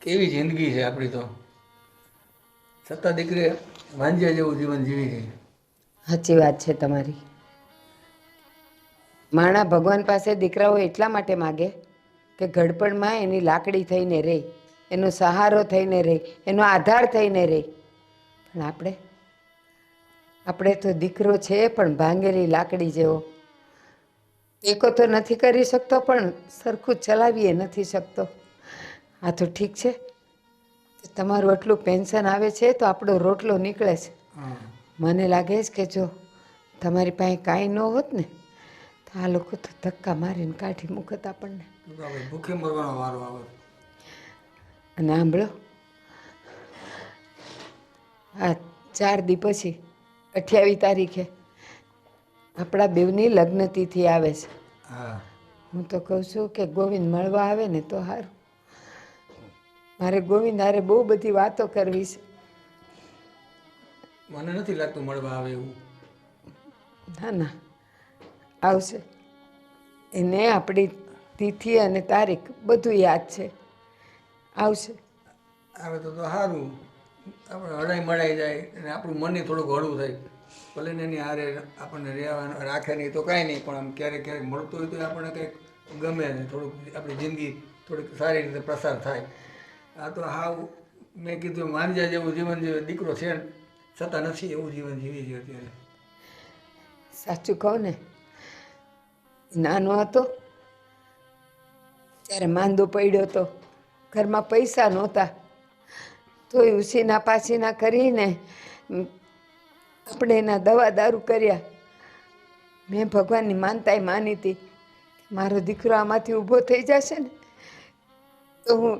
કેવી જિંદગી છે આપણી તો. છતાં દીકરી વાંજ્યા જેવું જીવન જીવી ગઈ. સાચી વાત છે તમારી. માણા ભગવાન પાસે દીકરાઓ એટલા માટે માગે કે ઘડપણમાં એની લાકડી થઈને રહે, એનો સહારો થઈને રહે, એનો આધાર થઈને રહે. પણ આપણે તો દીકરો છે પણ ભાંગેલી લાકડી જેવો. ટેકો તો નથી કરી શકતો પણ સરખું ચલાવીએ નથી શકતો. આ તો ઠીક છે, તમારું આટલું પેન્શન આવે છે તો આપણો રોટલો નીકળે છે. મને લાગે છે કે જો તમારી પાસે કાંઈ ન હોત ને તો આ લોકો તો ધક્કા મારીને કાઢી મૂકત આપણને. ભૂખે મરવાનો વારો આવે. અને સાંભળો, આ 4 દી પછી 28 તારીખે આપણા બેવની લગ્ન તિથિ આવે છે. હા, હું તો કહું છું કે ગોવિંદ મળવા આવે ને તો સારું. મારે ગોવિંદ હારે બહુ બધી વાતો કરવી છે. મને નથી લાગતું મળવા આવે એવું. ના ના, આવશે. એને આપણી તિથિ અને તારીખ બધું યાદ છે, આવશે. આવે તો સારું. આપણે હળાઈ મળાઈ જાય અને આપણું મન થોડુંક હળવું થાય. ભલે ને એની હારે આપણને રહેવા રાખે નહીં તો કાંઈ નહીં, પણ આમ ક્યારેક ક્યારેક મળતું હોય તો આપણને કંઈક ગમે ને થોડુંક આપણી જિંદગી થોડીક સારી રીતે પ્રસાર થાય. આ તો હાવ મેં કીધું માંજા જેવું જીવન જીવે. દીકરો છે છતાં નથી એવું જીવન જીવી છે અત્યારે. સાચું કહું ને, નાનો હતો ત્યારે માંદો પડ્યો હતો, ઘરમાં પૈસા નહોતા, તોય ઉછીના પાછીના કરીને આપણે એના દવા દારૂ કર્યા. મેં ભગવાનની માનતાય માની હતી, મારો દીકરો આમાંથી ઊભો થઈ જશે ને તો હું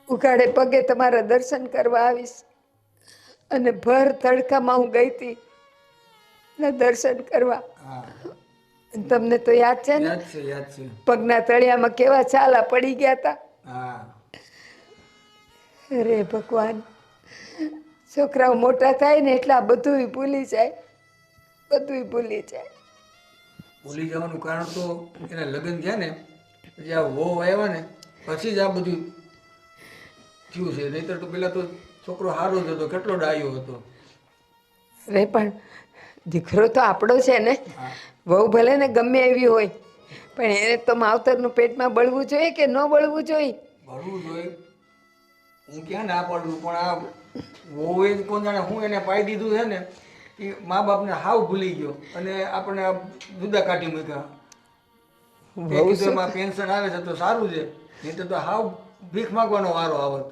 ઉઘાડે પગે તમારા દર્શન કરવા આવીશ. અને ભર તડકામાં હું ગઈ હતી દર્શન કરવા. તમને તો યાદ છે ને, યાદ છે, યાદ છે. પગના તળિયામાં કેવા છાલા પડી ગયા હતા. હા, અરે ભગવાન, છોકરાઓ મોટા થાય ને એટલે આ બધું ભૂલી જાય, બધું ભૂલી જાય. ભૂલી જવાનું કારણ તો એના લગ્ન થયા ને પછી આ વહુ આવ્યા ને પછી જ આ બધું થયું છે. નહીંતર તો પેલા તો છોકરો સારો જ હતો, કેટલો ડાયો હતો. અરે પણ દીકરો તો આપણો છે ને. વહુ ભલે ને ગમે એવી હોય પણ એને તો માવતરનું પેટમાં બળવું જોઈએ કે ન બળવું જોઈએ? ભરવું જોઈએ. હું ક્યાં ના પાડું, પણ આ વહુએ જ કોણ જાણે હું એને પાઈ દીધું છે ને એ મા બાપને હાવ ભૂલી ગયો અને આપણને જુદા કાઢી મૂક્યા. એમાં પેન્શન આવે છે તો સારું છે, નહીં તો હાવ ભીખ માગવાનો વારો આવત,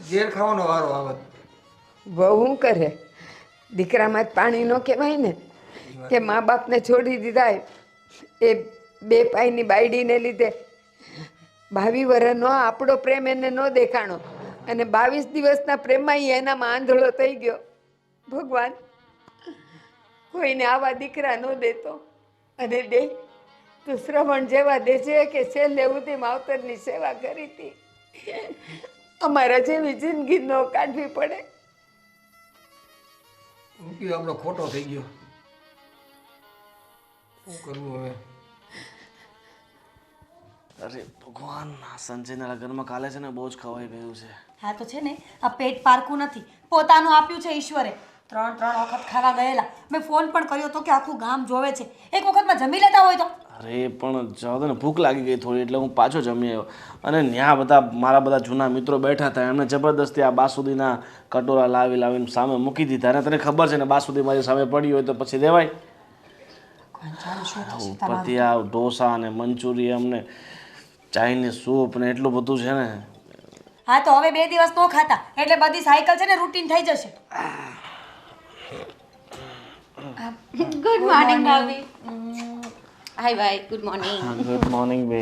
ઝેર ખાવાનો વારો આવત. વહુ શું કરે? દીકરામાં જ પાણી ન કહેવાય ને કે મા બાપને છોડી દીધા એ 2 પાઈની બાયડીને લીધે. 22 વર્ષનો આપણો પ્રેમ એને ન દેખાણો અને 22 દિવસના પ્રેમમાં એનામાં આંધળો થઈ ગયો. ભગવાન કોઈને આવા દીકરા ન દેતો, અને દે તો શ્રવણ જેવા દેજે કે છેલ્લે સુધી માવતરની સેવા કરી હતી. અમારા જેવી જિંદગી ન કાઢવી પડે. રૂપિયો આપણો ખોટો થઈ ગયો, શું કરવું હવે? અરે ભગવાન, આ સંજયના લગ્નમાં કાલે છે ને બહુ જ ખવાઈ ગયું છે. હા તો છે ને, આ પેટ પારકું નથી, પોતાનું આપ્યું છે ઈશ્વરે. 3 વખત ખાવા ગયેલા. મેં ફોન પણ કર્યો હતો કે આખું ગામ જોવે છે, એક વખતમાં જમી લેતા હોય તો. અરે પણ જવા દો ને, ભૂખ લાગી ગઈ થોડી એટલે હું પાછો જમી આવ્યો. અને ત્યાં મારા બધા જૂના મિત્રો બેઠા હતા, એમણે જબરદસ્તી આ બાસુદીના કટોરા લાવીને સામે મૂકી દીધા. અને તને ખબર છે ને, બાસુદી મારી સામે પડી હોય તો પછી દેવાય. ઉપરથી આ ઢોસા અને મંચુરિયન ને ચાઇનીઝ સૂપ ને એટલું બધું છે ને. હા તો હવે 2 દિવસ નો ખાતા એટલે બધી સાયકલ છે ને રૂટીન થઈ જશે. ગુડ મોર્નિંગ ભાભી. Hi bye, good morning. Good morning બે.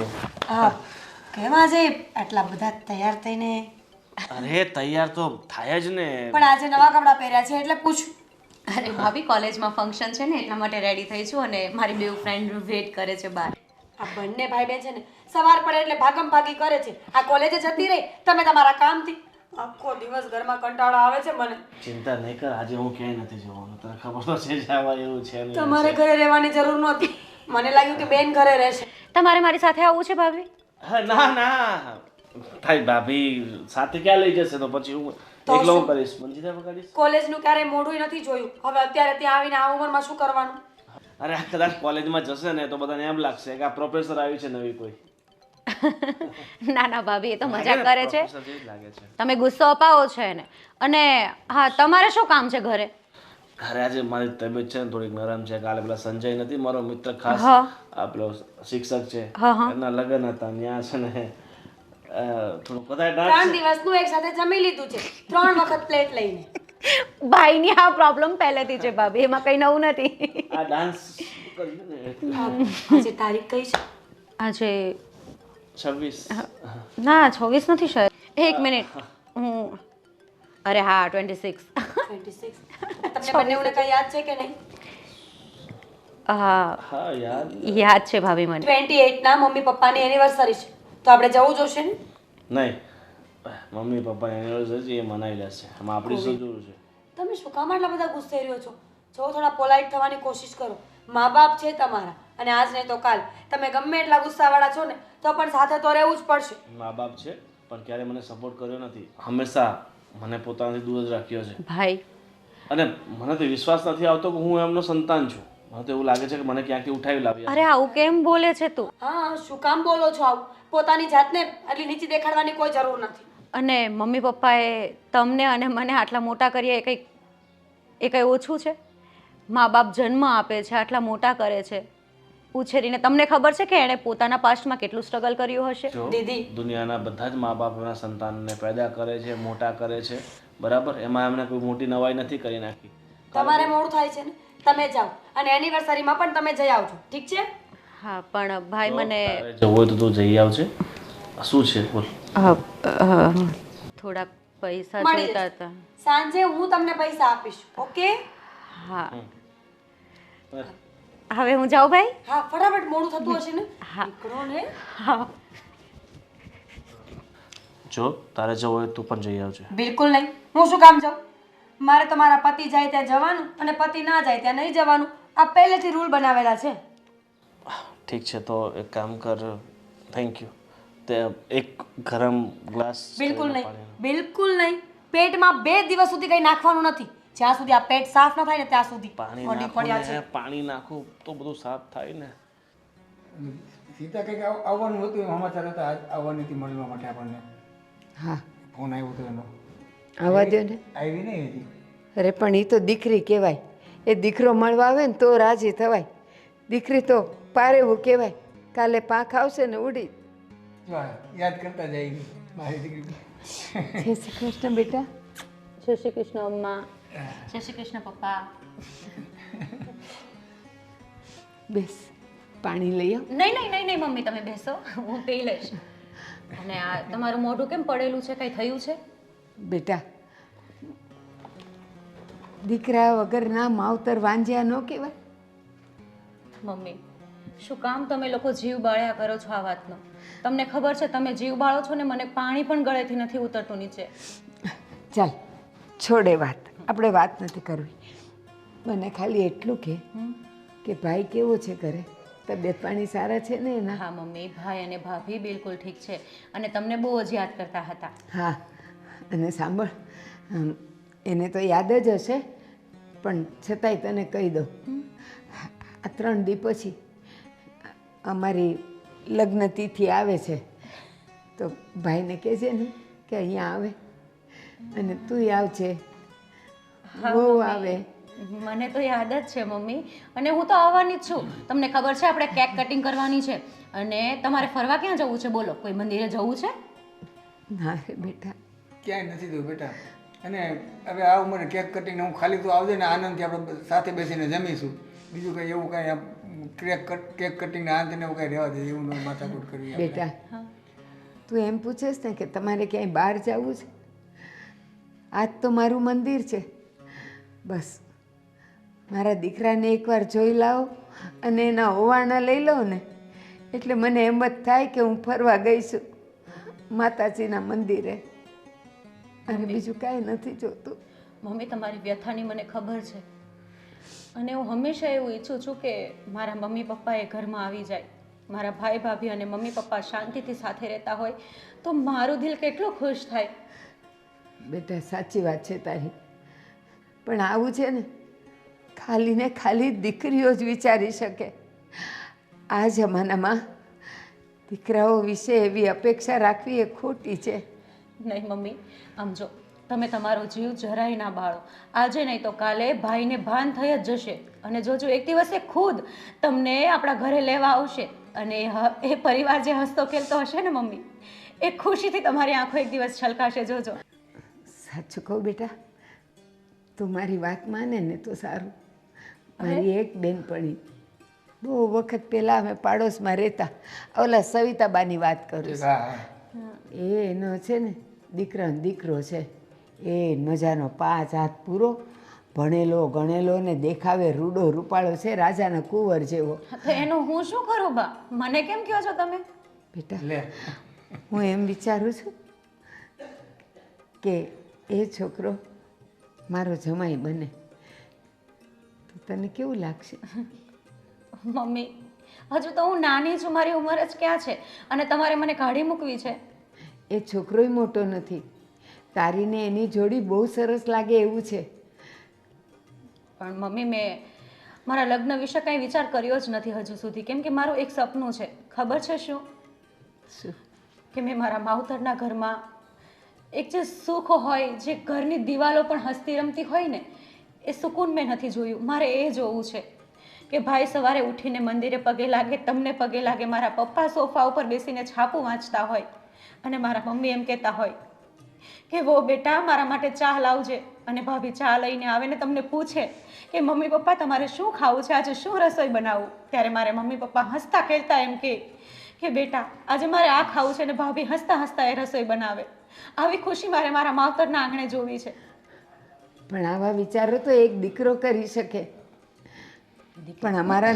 કેવા છે આટલા બધા તૈયાર થઈને? અરે તૈયાર તો થાય જ ને. પણ આજે નવા કપડાં પહેર્યા છે એટલે પૂછું. અરે ભાભી, કોલેજમાં ફંક્શન છે ને એટલા માટે રેડી થઈ છું અને મારી બે ફ્રેન્ડ વેટ કરે છે બહાર. આ બંને ભાઈ બહેન છે ને સવાર પડે એટલે ભાગમ ભાગી કરે છે. આ કોલેજે જતી રહી, તમે તમારા કામથી. આખો દિવસ ઘરમાં કંટાળો આવે છે મને. ચિંતા નહીં કર, આજે હું ક્યાંય નથી જવાનું. તને ખબર તો છે જ આવા એવું છે નહીં. તમારે ઘરે રહેવાની જરૂર નહોતી. મને લાગ્યું કે બેન ઘરે રહેશે. તમારે મારી સાથે આવવું છે ભાભી? ના ના, તારી ભાભી સાથે ક્યાં લઈ જશે તો પછી હું એકલો હું કરીશ મંજીરા વગાડીશ. કોલેજનું ક્યારેય મોઢું નથી જોયું, હવે અત્યારે ત્યાં આવીને આ ઉંમરમાં શું કરવાનું? અરે આ કદાચ કોલેજમાં જશે ને તો બધાને એમ લાગશે કે આ પ્રોફેસર આવી છે નવી કોઈ. ના ના ભાભી એ તો મજાક કરે છે. પ્રોફેસર જેવી જ લાગે છે. તમે ગુસ્સો અપાવો છો એને. અને હા તમારે શું કામ છે ઘરે? ઘરે આજે મારી તબિયત છે ને થોડીક નરમ છે. કાલે પેલા સંજય નથી મારો મિત્ર ખાસ, હા. આ પેલો શિક્ષક છે, હા, હા. એના લગ્ન હતા. ત્યાં છે ને થોડું બધા 3 દિવસનું એક સાથે જમી લીધું છે, 3 વખત પ્લેટ લઈને. ભાઈની આ પ્રોબ્લેમ પહેલેથી છે ભાભી, એમાં કંઈ નવું નથી. આ ડાન્સ કર્યું ને એટલે. આજે તારીખ કઈ છે? આજે 26. ના 26 નથી શાયદ. એક મિનિટ હું અરે હા 26. 26. તમને બંનેઓને કઈ યાદ છે કે નહીં? હા હા યાર. યાદ છે ભાભી મને. 28 ના મમ્મી પપ્પાની એનિવર્સરી છે, તો આપણે જવું જોશે ને? નહીં, મમ્મી પપ્પા એનિવર્સરી એ મનાઈ લેશે. એમાં આપણી શું જરૂર છે? તમે શું કામ આટલા બધા ગુસ્સે રહ્યો છો? જો થોડા પોલાઇટ થવાની કોશિશ કરો. મા બાપ છે તમારા, અને આજ નહીં તો કાલ તમે ગમે એટલા ગુસ્સાવાળા છો ને તો પણ સાથે તો રહેવું જ પડશે. મા બાપ છે પણ ક્યારે મને સપોર્ટ કર્યો નથી. હંમેશા મને પોતાનાથી દૂર જ રાખ્યો છે. ભાઈ અને મને તો વિશ્વાસ નથી આવતો કે હું એમનો સંતાન છું. મને તો એવું લાગે છે કે મને ક્યાંકથી ઉઠાવી લાવ્યા. અરે આવું કેમ બોલે છે તું? હા, શું કામ બોલો છો આવું? પોતાની જાતને આટલી નીચી દેખાડવાની કોઈ જરૂર નથી. અને મમ્મી પપ્પાએ તમને અને મને આટલા મોટા કર્યા એ કંઈ ઓછું છે? મા બાપ જન્મ આપે છે, આટલા મોટા કરે છે, ઉછેરીને. તમને ખબર છે કે એણે પોતાના પાસ્ટમાં કેટલું સ્ટ્રગલ કર્યું હશે? જો, દીદી. દુનિયાના બધા જ મા બાપ એના સંતાનને પેદા કરે છે, મોટા કરે છે, બરાબર. એમાં એમને કોઈ મોટી નવાઈ નથી કરી નાખી. તમારે મોડું થાય છે ને, તમે જાઓ, અને એનિવર્સરીમાં પણ તમે જઈ આવજો, ઠીક છે? હા પણ ભાઈ મને તારે જવું હોય તો તું જઈ આવજે. શું છે બોલ? થોડા પૈસા મળી જોઈતા જશે. હતા. સાંજે હું તમને પૈસા આપીશ, ઓકે? હા હવે હું જાઉં ભાઈ? હા, ફટાફટ, મોડું થતું હશે ને. હા. નીકળો ને. હા જો તારે જવું હોય તું પણ જઈ આવજે. બિલકુલ નહીં, હું શું કામ જાઉં? મારે તો મારા પતિ જાય ત્યાં જવાનું, અને પતિ ના જાય ત્યાં નહીં જવાનું. આ પહેલેથી રૂલ બનાવેલા છે. ઠીક છે તો એક કામ કર. Thank you. તે એક ગરમ ગ્લાસ બિલકુલ નહીં, બિલકુલ નહીં. પેટમાં 2 દિવસ સુધી કંઈ નાખવાનું નથી. જ્યાં સુધી આ પેટ સાફ ન થાય ને ત્યાં સુધી. પાણી મળી નાખો પડ્યા છે. ને, પાણી નાખું તો બધું સાફ થાય ને. સીતા કંઈક આવવાનું હતું એમ સમાચાર હતા, આજ આવવાની હતી મળવા માટે આપણને. હા ફોન આવ્યો હતો એનો. આવવા દો ને. આવી નહીં હજી. અરે પણ એ તો દીકરી કહેવાય. એ દીકરો મળવા આવે ને તો રાજી થવાય. દીકરી તો પારેવું કહેવાય. કાલે પાંખ આવશે ને ઉડી. જો યાદ કરતા જાય મારી દીકરી. જય શ્રી કૃષ્ણ બેટા. જય શ્રી કૃષ્ણ અમ્મા. જય શ્રી કૃષ્ણ પપ્પા. બેસ, પાણી લઈ આવ. નહીં નહીં નહીં નહીં મમ્મી તમે બેસો, હું પી લઈશ. અને આ તમારું મોઢું કેમ પડેલું છે? કંઈ થયું છે? બેટા, દીકરા વગરના માવતર વાંજ્યા ન કહેવાય. મમ્મી શું કામ તમે લોકો જીવ બાળ્યા કરો છો આ વાતનો? તમને ખબર છે તમે જીવ બાળો છો ને મને પાણી પણ ગળેથી નથી ઉતરતું નીચે. ચાલ છોડે વાત, આપણે વાત નથી કરવી. મને ખાલી એટલું કે ભાઈ કેવો છે ઘરે? તબિયત પાણી સારા છે ને એના? હા મમ્મી, ભાઈ અને ભાભી બિલકુલ ઠીક છે, અને તમને બહુ જ યાદ કરતા હતા. હા, અને સાંભળ, એને તો યાદ જ હશે, પણ છતાંય તને કહી દઉં, આ 3 દી પછી અમારી લગ્ન તિથિ આવે છે, તો ભાઈને કહેજે ને કે અહીંયા આવે, અને તું આવજે. બહુ આવે. મને તો યાદ જ છે મમ્મી, અને હું તો આવવાની જ છું. તમને ખબર છે આપણે કેક કટિંગ કરવાની છે, અને તમારે ફરવા ક્યાં જવું છે? બોલો, કોઈ મંદિરે જવું છે? ના રે બેટા, ક્યાંય નથી જવું બેટા. અને હવે આ ઉંમરે કેક કટિંગ હું ખાલી તું આવજે ને, આનંદથી આપણે સાથે બેસીને જમીશું. બીજું કંઈ એવું કાંઈ કેક કટિંગ આનંદ ને એવું કાંઈ રહેવા દે, એવું માથાકૂટ કરવી આપણે. બેટા તું એમ પૂછેશ ને કે તમારે ક્યાંય બહાર જવું છે? આજ તો મારું મંદિર છે. બસ મારા દીકરાને એકવાર જોઈ લાવો અને એના ઓવાણા લઈ લઉં ને, એટલે મને એમ જ થાય કે હું ફરવા ગઈ છું માતાજીના મંદિરે, અને બીજું કાંઈ નથી જોતું. મમ્મી તમારી વ્યથાની મને ખબર છે, અને હું હંમેશા એવું ઈચ્છું છું કે મારા મમ્મી પપ્પા એ ઘરમાં આવી જાય, મારા ભાઈ ભાભી અને મમ્મી પપ્પા શાંતિથી સાથે રહેતા હોય તો મારું દિલ કેટલું ખુશ થાય. બેટા સાચી વાત છે તારી, પણ આવું છે ને ખાલી ને ખાલી દીકરીઓ જ વિચારી શકે. આ જમાનામાં દીકરાઓ વિશે એવી અપેક્ષા રાખવી એ ખોટી છે. નહીં મમ્મી, આમ જો તમે તમારો જીવ જરાય ના બાળો. આજે નહીં તો કાલે ભાઈને ભાન થઈ જ જશે અને જોજો એક દિવસે ખુદ તમને આપણા ઘરે લેવા આવશે અને એ પરિવાર જે હસતો ખેલતો હશે ને મમ્મી, એ ખુશીથી તમારી આંખો એક દિવસ છલકાશે. જોજો. સાચું કહું બેટા, તું મારી વાત માને ને તો સારું. મારી એક બેનપણી બહુ વખત પહેલાં અમે પાડોશમાં રહેતા, ઓલા સવિતાબાની વાત કરું છું. હા એનો છે ને દીકરાનો દીકરો છે, એ મજાનો 5 હાથ પૂરો, ભણેલો ગણેલો ને દેખાવે રૂડો રૂપાળો છે, રાજાના કુંવર જેવો. તો એનું હું શું કરું બા? મને કેમ કહો છો તમે? બેટા લે હું એમ વિચારું છું કે એ છોકરો મારો જમાઈ બને તો તને કેવું લાગશે? મમ્મી, હજુ તો હું નાની છું, મારી ઉંમર જ ક્યાં છે અને તમારે મને કાઢી મૂકવી છે? એ છોકરોય મોટો નથી, તારીને એની જોડી બહુ સરસ લાગે એવું છે. પણ મમ્મી, મેં મારા લગ્ન વિશે કંઈ વિચાર કર્યો જ નથી હજુ સુધી, કેમ કે મારું એક સપનું છે. ખબર છે શું? શું? કે મેં મારા માવતરના ઘરમાં એક જે સુખ હોય, જે ઘરની દિવાલો પણ હસતી રમતી હોય ને, એ સુકૂન મેં નથી જોયું. મારે એ જોવું છે કે ભાઈ સવારે ઉઠીને મંદિરે પગે લાગે, તમને પગે લાગે, મારા પપ્પા સોફા ઉપર બેસીને છાપું વાંચતા હોય અને મારા મમ્મી એમ કહેતા હોય કે વો બેટા મારા માટે ચા લાવજે, અને ભાભી ચા લઈને આવે ને તમને પૂછે કે મમ્મી પપ્પા તમારે શું ખાવું છે, આજે શું રસોઈ બનાવું, ત્યારે મારે મમ્મી પપ્પા હસતા ખેલતા એમ કે બેટા આજે મારે આ ખાવું છે, અને ભાભી હસતા હસતા એ રસોઈ બનાવે. આવી ખુશી મારે મારા માવતરના આંગણે જોવી છે. પણ આવા વિચારો તો એક દીકરો કરી શકે, પણ અમારા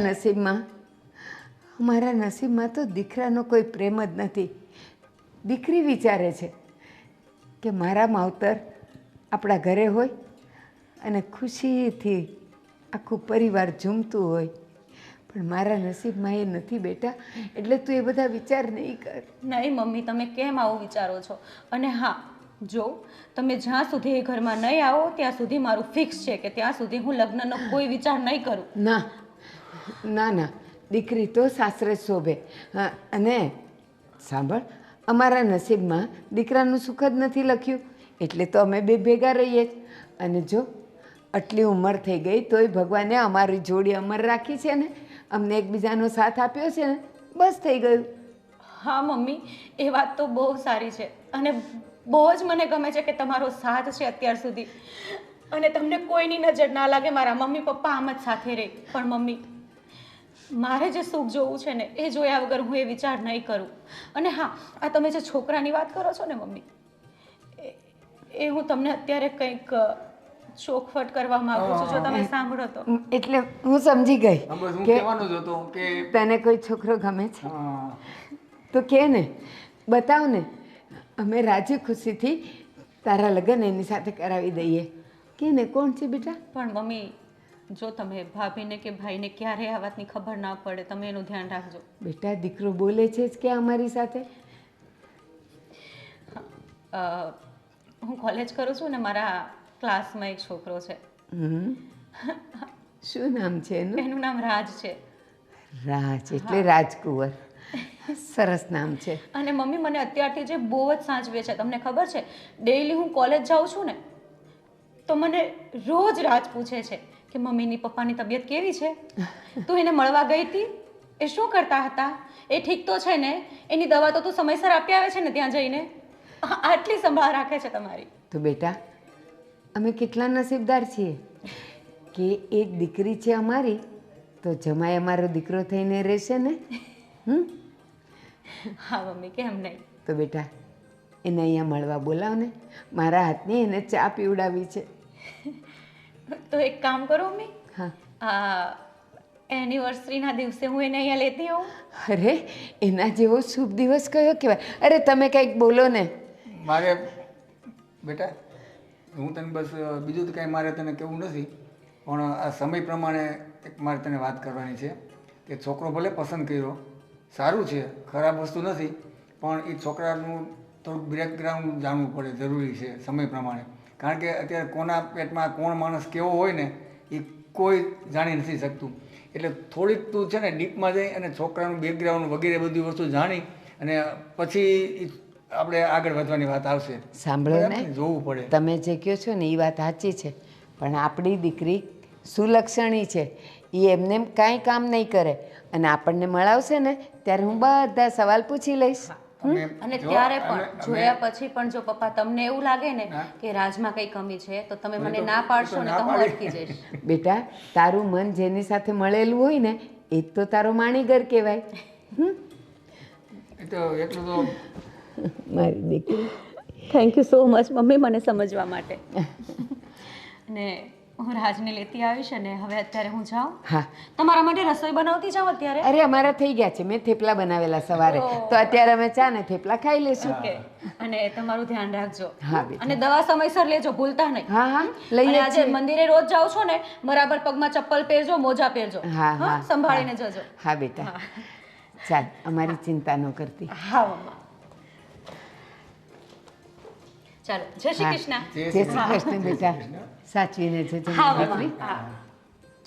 નસીબમાં તો દીકરાનો કોઈ પ્રેમ જ નથી. દીકરી વિચારે છે કે મારા માવતર આપણા ઘરે હોય અને ખુશીથી આખું પરિવાર ઝૂમતું હોય, પણ મારા નસીબમાં એ નથી બેટા, એટલે તું એ બધા વિચાર નહીં કર. નહીં મમ્મી, તમે કેમ આવું વિચારો છો? અને હા, જો તમે જ્યાં સુધી એ ઘરમાં નહીં આવો ત્યાં સુધી મારું ફિક્સ છે કે ત્યાં સુધી હું લગ્નનો કોઈ વિચાર નહીં કરું. ના ના ના, દીકરી તો સાસરે જ શોભે. અને સાંભળ, અમારા નસીબમાં દીકરાનું સુખ જ નથી લખ્યું, એટલે તો અમે બે ભેગા રહીએ જ. અને જો આટલી ઉંમર થઈ ગઈ તોય ભગવાને અમારી જોડી અમર રાખી છે ને, અમને એકબીજાનો સાથ આપ્યો છે ને, બસ થઈ ગયું. હા મમ્મી, એ વાત તો બહુ સારી છે અને બહુ જ મને ગમે છે કે તમારો સાથ છે અત્યાર સુધી અને તમને કોઈની નજર ના લાગે, મારા મમ્મી પપ્પા આમ જ સાથે રહે. પણ મમ્મી, મારે જે સુખ જોવું છે ને એ જોયા વગર હું એ વિચાર નહીં કરું. અને હા, આ તમે જે છોકરાની વાત કરો છો ને મમ્મી, એ હું તમને અત્યારે કંઈક ચોખવટ કરવા માંગુ છું, જો તમે સાંભળો તો. એટલે હું સમજી ગઈ બસ હું કે કહેવાનું જ હતો કે તને કોઈ છોકરો ગમે છે હા, તો કે ને, બતાવ ને, અમે રાજી ખુશીથી તારા લગ્ન એની સાથે કરાવી દઈએ. કે ને, કોણ છે બેટા? પણ મમ્મી, જો તમે ભાભીને કે ભાઈને ક્યારે આ વાતની ખબર ના પડે, તમે એનું ધ્યાન રાખજો. બેટા દીકરો બોલે છે જ કે અમારી સાથે. હું કોલેજ કરું છું ને, મારા ક્લાસમાં એક છોકરો છે. શું નામ છે એનું? એનું નામ રાજ છે. રાજ એટલે રાજકુંવર. સરસ નામ છે. અને મમ્મી, મને અત્યારથી જે બહુ જ સાચવે છે, તમને ખબર છે, ડેઈલી હું કોલેજ જાઉં છું ને તો મને રોજ રાજ પૂછે છે કે મમ્મીની પપ્પાની તબિયત કેવી છે, તું એને મળવા ગઈ હતી, એ શું કરતા હતા, એ ઠીક તો છે ને, એની દવા તો તું સમયસર આપી આવે છે ને ત્યાં જઈને. આટલી સંભાળ રાખે છે તમારી. તો બેટા અમે કેટલા નસીબદાર છીએ કે એક દીકરી છે અમારી, તો જમાઈ અમારો દીકરો થઈને રહેશે ને. હા મમ્મી, કેમ નહીં. તો બેટા એને અહીંયા મળવા બોલાવ ને, મારા હાથની એને ચા પીવડાવી છે. તો એક કામ કરો મમ્મી, હા, એનિવર્સરીના દિવસે હું એને અહીંયા લેતી આવું. અરે એના જેવો શુભ દિવસ કયો કહેવાય? અરે તમે કંઈક બોલો ને. મારે બેટા, હું તને બસ બીજું તો કાંઈ મારે તને કહેવું નથી, પણ આ સમય પ્રમાણે એક મારે તને વાત કરવાની છે કે છોકરો ભલે પસંદ કર્યો, સારું છે, ખરાબ વસ્તુ નથી, પણ એ છોકરાનું થોડુંક બેકગ્રાઉન્ડ જાણવું પડે, જરૂરી છે સમય પ્રમાણે. કારણ કે અત્યારે કોના પેટમાં કોણ માણસ કેવો હોય ને એ કોઈ જાણી નથી શકતું. એટલે થોડીક તું છે ને ડીપમાં જઈ અને છોકરાનું બેકગ્રાઉન્ડ વગેરે બધી વસ્તુ જાણી અને પછી આપણે આગળ વધવાની વાત આવશે. સાંભળો બરાબર ને, ને? જોવું પડે. તમે જે કહો છો ને એ વાત સાચી છે, પણ આપણી દીકરી સુલક્ષણી છે, એ એમને એમ કાંઈ કામ નહીં કરે. અને આપણને મળાવશે ને ત્યારે હું બધા સવાલ પૂછી લઈશ. અમે અને જો ત્યારે અમે- પણ અમે- જોયા પછી પણ જો પપ્પા તમને એવું લાગે ને હા. કે રાજમાં કઈ કમી છે તો તમે મને તો- ના પાડશો તો ને ના તો હું પાડી. અટકી જઈશ. બેટા, તારું મન જેની સાથે મળેલું હોય ને એ જ તો તારો માણીઘર કહેવાય. એ તો એટલું તો મારી દીકરી. Thank you so much mummy મને સમજવા માટે. અને હું રાજને લેતી આવીશ અને હવે અત્યારે હું જાઉં. હા, તમારા માટે રસોઈ બનાવતી જાઉં અત્યારે. અરે અમારા થઈ ગયા છે, મેં થેપલા બનાવેલા સવારે, તો અત્યારે અમે ચા ને થેપલા ખાઈ લેશું. ઓકે. અને તમારું ધ્યાન રાખજો. હા બેટા. અને દવા સમયસર લેજો, ભૂલતા નહીં. હા હા, અને લઈએ આજે છીએ. મંદિરે રોજ જાઓ છો ને, બરાબર પગમાં ચપ્પલ પહેરજો, મોજા પહેરજો. હા હા, સંભાળીને જજો. હા બેટા, ચાલ અમારી ચિંતા ન કરતી. હા મમ્મા. ચાલો, જય શ્રી હા. કૃષ્ણ. જય શ્રી કૃષ્ણ બેટા, સાચવીને જજો હા મારી મમ્મા. દીકરી. હા.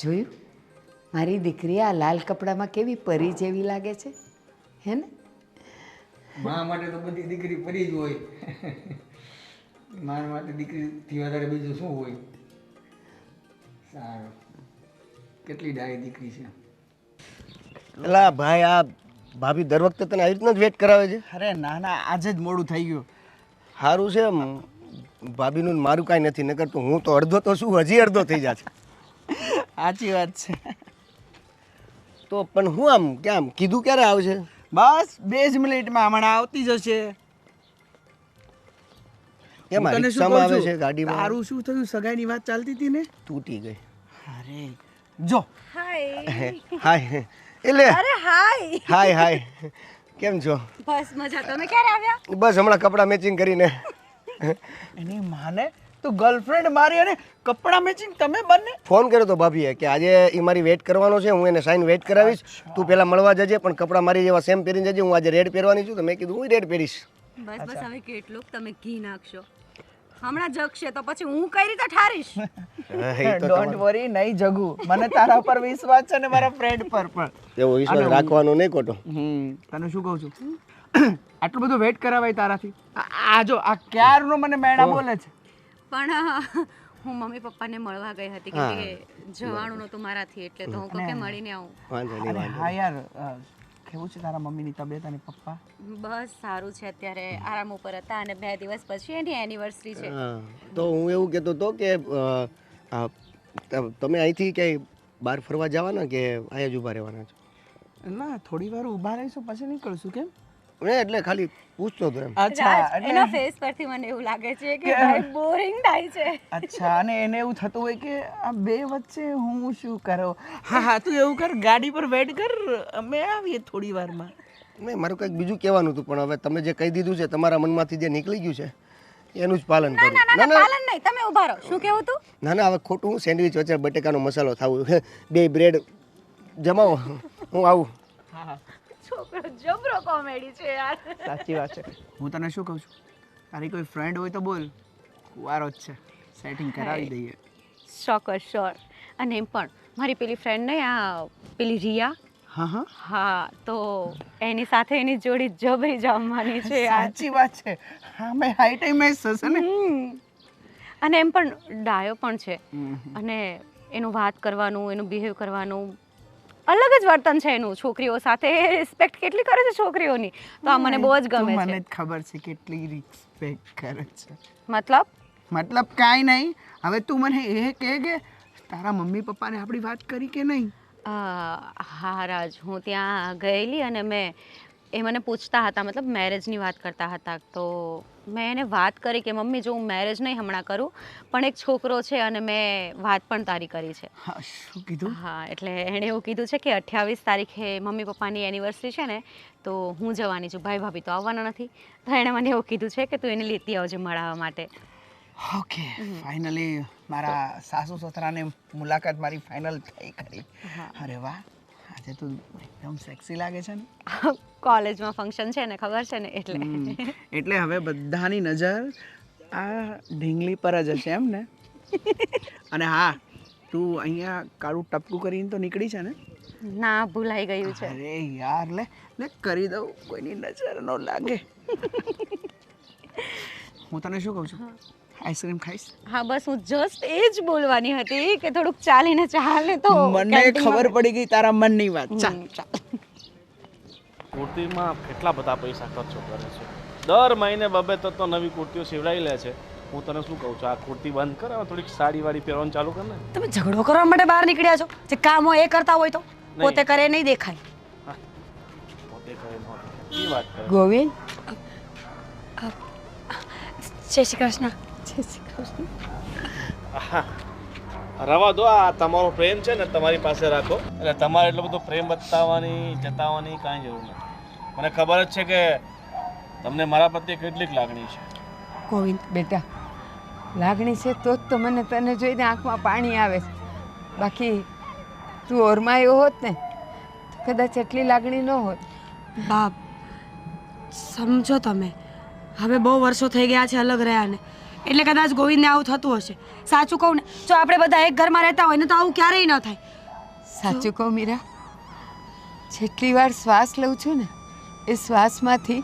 જોયું, મારી દીકરી આ લાલ કપડામાં કેવી પરી જેવી લાગે છે, હે ને? મા માટે તો બધી દીકરી પરી જ હોય. મા માટે દીકરીથી વધારે બીજું શું હોય? સારું, કેટલી ડાય દીકરી છે. એલા ભાઈ, આ ભાભી દર વખતે તને આવી રીતના જ વેટ કરાવે છે. અરે ના ના, આજે જ મોડું થઈ ગયું. સારું છે, ભાભીનું ને મારું કાંઈ નથી, નકર તો હું તો અડધો તો શું હજી અડધો થઈ જાય છે. સાચી વાત છે. તો પણ હું આમ કેમ કીધું ક્યારે આવશે? બસ 2 જ મિનિટમાં હમણાં આવતી જશે. કેમ હું તને શું રિક્ષામાં કહું આવે છે, છું? ગાડીમાં? તારું શું થયું? સગાઈની વાત ચાલતી હતી ને? તૂટી ગઈ. અરે જો, હાય, એટલે હાય. હાય હાય, કેમ છો? બસ મજા. તમે ક્યારે આવ્યા? બસ હમણાં કપડાં મેચિંગ કરીને. એની માને તો ગર્લફ્રેન્ડ મારી અને કપડાં મેચિંગ તમે બંને. ફોન કર્યો તો ભાભીએ કે આજે એ મારી વેટ કરવાનો છે, હું એને સાઈન વેટ કરાવીશ, તું પહેલાં મળવા જજે, પણ કપડાં મારી જેવા સેમ પહેરીને જજે. હું આજે રેડ પહેરવાની છું, તો મેં કીધું હું રેડ પહેરીશ. બસ બસ, હવે કેટલુંક તમે ઘી નાખશો. હમણાં જગશે તો પછી હું કઈ રીતે ઠારીશ? હા, એ તો ડોન્ટ વરી, નહીં જગું. મને તારા પર વિશ્વાસ છે ને મારા ફ્રેન્ડ પર પણ. એવો વિશ્વાસ રાખવાનો નહીં ખોટો. તને શું કહું છું, આટલું બધું વેટ કરાવાય તારાથી? આ જો, આ ક્યારનો મને મેડા બોલે છે. પણ હું મમ્મી પપ્પાને મળવા ગઈ હતી કે જવાનું નહોતું મારાથી, એટલે તો હું કહું કે મળીને આવું. વાંધો નહીં, અરે વાંધો હા યાર, કેવું છે તારા મમ્મીની તબિયત અને પપ્પા? બસ સારું છે, અત્યારે આરામ ઉપર હતા અને 2 દિવસ પછી એની એનિવર્સરી છે. હા, તો હું એવું કહેતો હતો કે તમે અહીંથી ક્યાંય બહાર ફરવા જવાના કે અહીંયા જ ઊભા રહેવાના છો? ના, થોડી વાર ઊભા રહીશું પછી નીકળશું. કેમ? એટલે ખાલી પૂછતો હતો એમ. અચ્છા, રાજ, એના ફેસ પરથી મને એવું લાગે છે કે ભાઈ બોરિંગ થાય છે. અચ્છા. અને એને એવું થતું હોય કે આ બે વચ્ચે હું શું કરું? હા હા, તું એવું કર, ગાડી પર વેટ કર, અમે આવીએ થોડી વારમાં. નહીં, મારું કંઈક બીજું કહેવાનું હતું, પણ હવે તમે જે કહી દીધું છે, તમારા મનમાંથી જે નીકળી ગયું છે એનું જ પાલન કરું. ના ના, પાલન નહીં, તમે ઊભા રહો. શું કહેવું તું? ના ના, હવે ખોટું હું સેન્ડવિચ વચ્ચે બટેકાનો મસાલો થાવું, 2 બ્રેડ જમાવો, હું આવું. હા હા, છોકરો જબરો કોમેડી છે યાર. સાચી વાત છે. હું તને શું કહું છું, તારી કોઈ ફ્રેન્ડ હોય તો બોલ, કુવારો જ છે, સેટિંગ કરાવી દઈએ. Sure sure. અને એમ પણ મારી પેલી ફ્રેન્ડ ને આ પેલી રિયા, હા હા, હા, તો એની સાથે એની જોડી જબરી જમવાની છે યાર. સાચી વાત છે. હા, મેં હાઈ ટાઈમ મેચ થશે ને. અને એમ પણ ડાયો પણ છે, અને એનું વાત કરવાનું, એનું બિહેવ કરવાનું અલગ જ વર્તન છે એનું છોકરીઓ સાથે. રિસ્પેક્ટ કેટલી કરે છે છોકરીઓની, તો આ મને બહુ જ ગમે મને છે. જ ખબર છે કેટલી રિસ્પેક્ટ કરે છે. મતલબ કાંઈ નહીં. હવે તું મને એ કહે કે તારા મમ્મી પપ્પાને આપણી વાત કરી કે નહીં? હા રાજ, હું ત્યાં ગયેલી અને એ મને પૂછતા હતા, મતલબ મેરેજની વાત કરતા હતા, તો મેં એને વાત કરી કે મમ્મી જો હું મેરેજ નહીં હમણાં કરું, પણ એક છોકરો છે અને મેં વાત પણ તારી કરી છે. હા, શું કીધું? હા, એટલે એણે એવું કીધું છે કે 28 તારીખે મમ્મી પપ્પાની એનિવર્સરી છે ને, તો હું જવાની છું, ભાઈ ભાભી તો આવવાના નથી. તો એણે મને એવું કીધું છે કે તું એને લેતી આવજે મળવા માટે. ઓકે, ફાઇનલી મારા સાસુ સસરાને મુલાકાત મારી ફાઇનલ થઈ ખરી. અરે વાહ, આજે તું એકદમ સેક્સી લાગે છે ને કોલેજમાં ફંક્શન છે ને ખબર છે ને એટલે એટલે હવે બધાની નજર આ ઢીંગલી પર જ હશે એમ ને અને હા તું અહીંયા કાળું ટપકું કરીને તો નીકળી છે ને ના ભૂલાઈ ગયું છે અરે યાર લે લે કરી દઉં કોઈની નજર ન લાગે હું તને શું કહું છું આઈસ્ક્રીમ ખાઈશ હા બસ હું જસ્ટ એ જ બોલવાની હતી કે થોડુંક ચાલીને ચાલે તો મને ખબર પડી ગઈ તારા મનની વાત ચાલ ચાલ કુર્તીમાં કેટલા બધા પૈસા ખર્ચો કરે છે દર મહિને બબે તો નવી કુર્તીઓ સીવડાવી લે છે હું તને શું કહું છું આ કુર્તી બંધ કર હવે થોડીક સાડીવાળી પહેરવાનું ચાલુ કર ને તમે ઝઘડો કરવા માટે બહાર નીકળ્યા છો જે કામ હોય એ કરતા હોય તો પોતે કરે નહીં દેખાય પોતે કરે ન એ વાત કરે ગોવિંદ જય શ્રી કૃષ્ણ રવા દો આ તમારો પ્રેમ છે ને તમારી પાસે રાખો એટલે તમારે એટલો બધો પ્રેમ બતાવવાની જતાવવાની કાંઈ જરૂર નથી મને ખબર જ છે કે તમને મારા પ્રત્યે કેટલીક લાગણી છે ગોવિંદ બેટા લાગણી છે તો જ તો મને તને જોઈને આંખમાં પાણી આવે છે બાકી તું ઓરમાયો હોત ને તો કદાચ એટલી લાગણી ન હોત બાપ સમજો તમે હવે બહુ વર્ષો થઈ ગયા છે અલગ રહ્યા ને એટલે કદાચ ગોવિંદને આવું થતું હશે સાચું કહું ને જો આપણે બધા એક ઘરમાં રહેતા હોય ને તો આવું ક્યારેય ન થાય સાચું કહું મીરા જેટલી વાર શ્વાસ લઉં છું ને એ શ્વાસમાંથી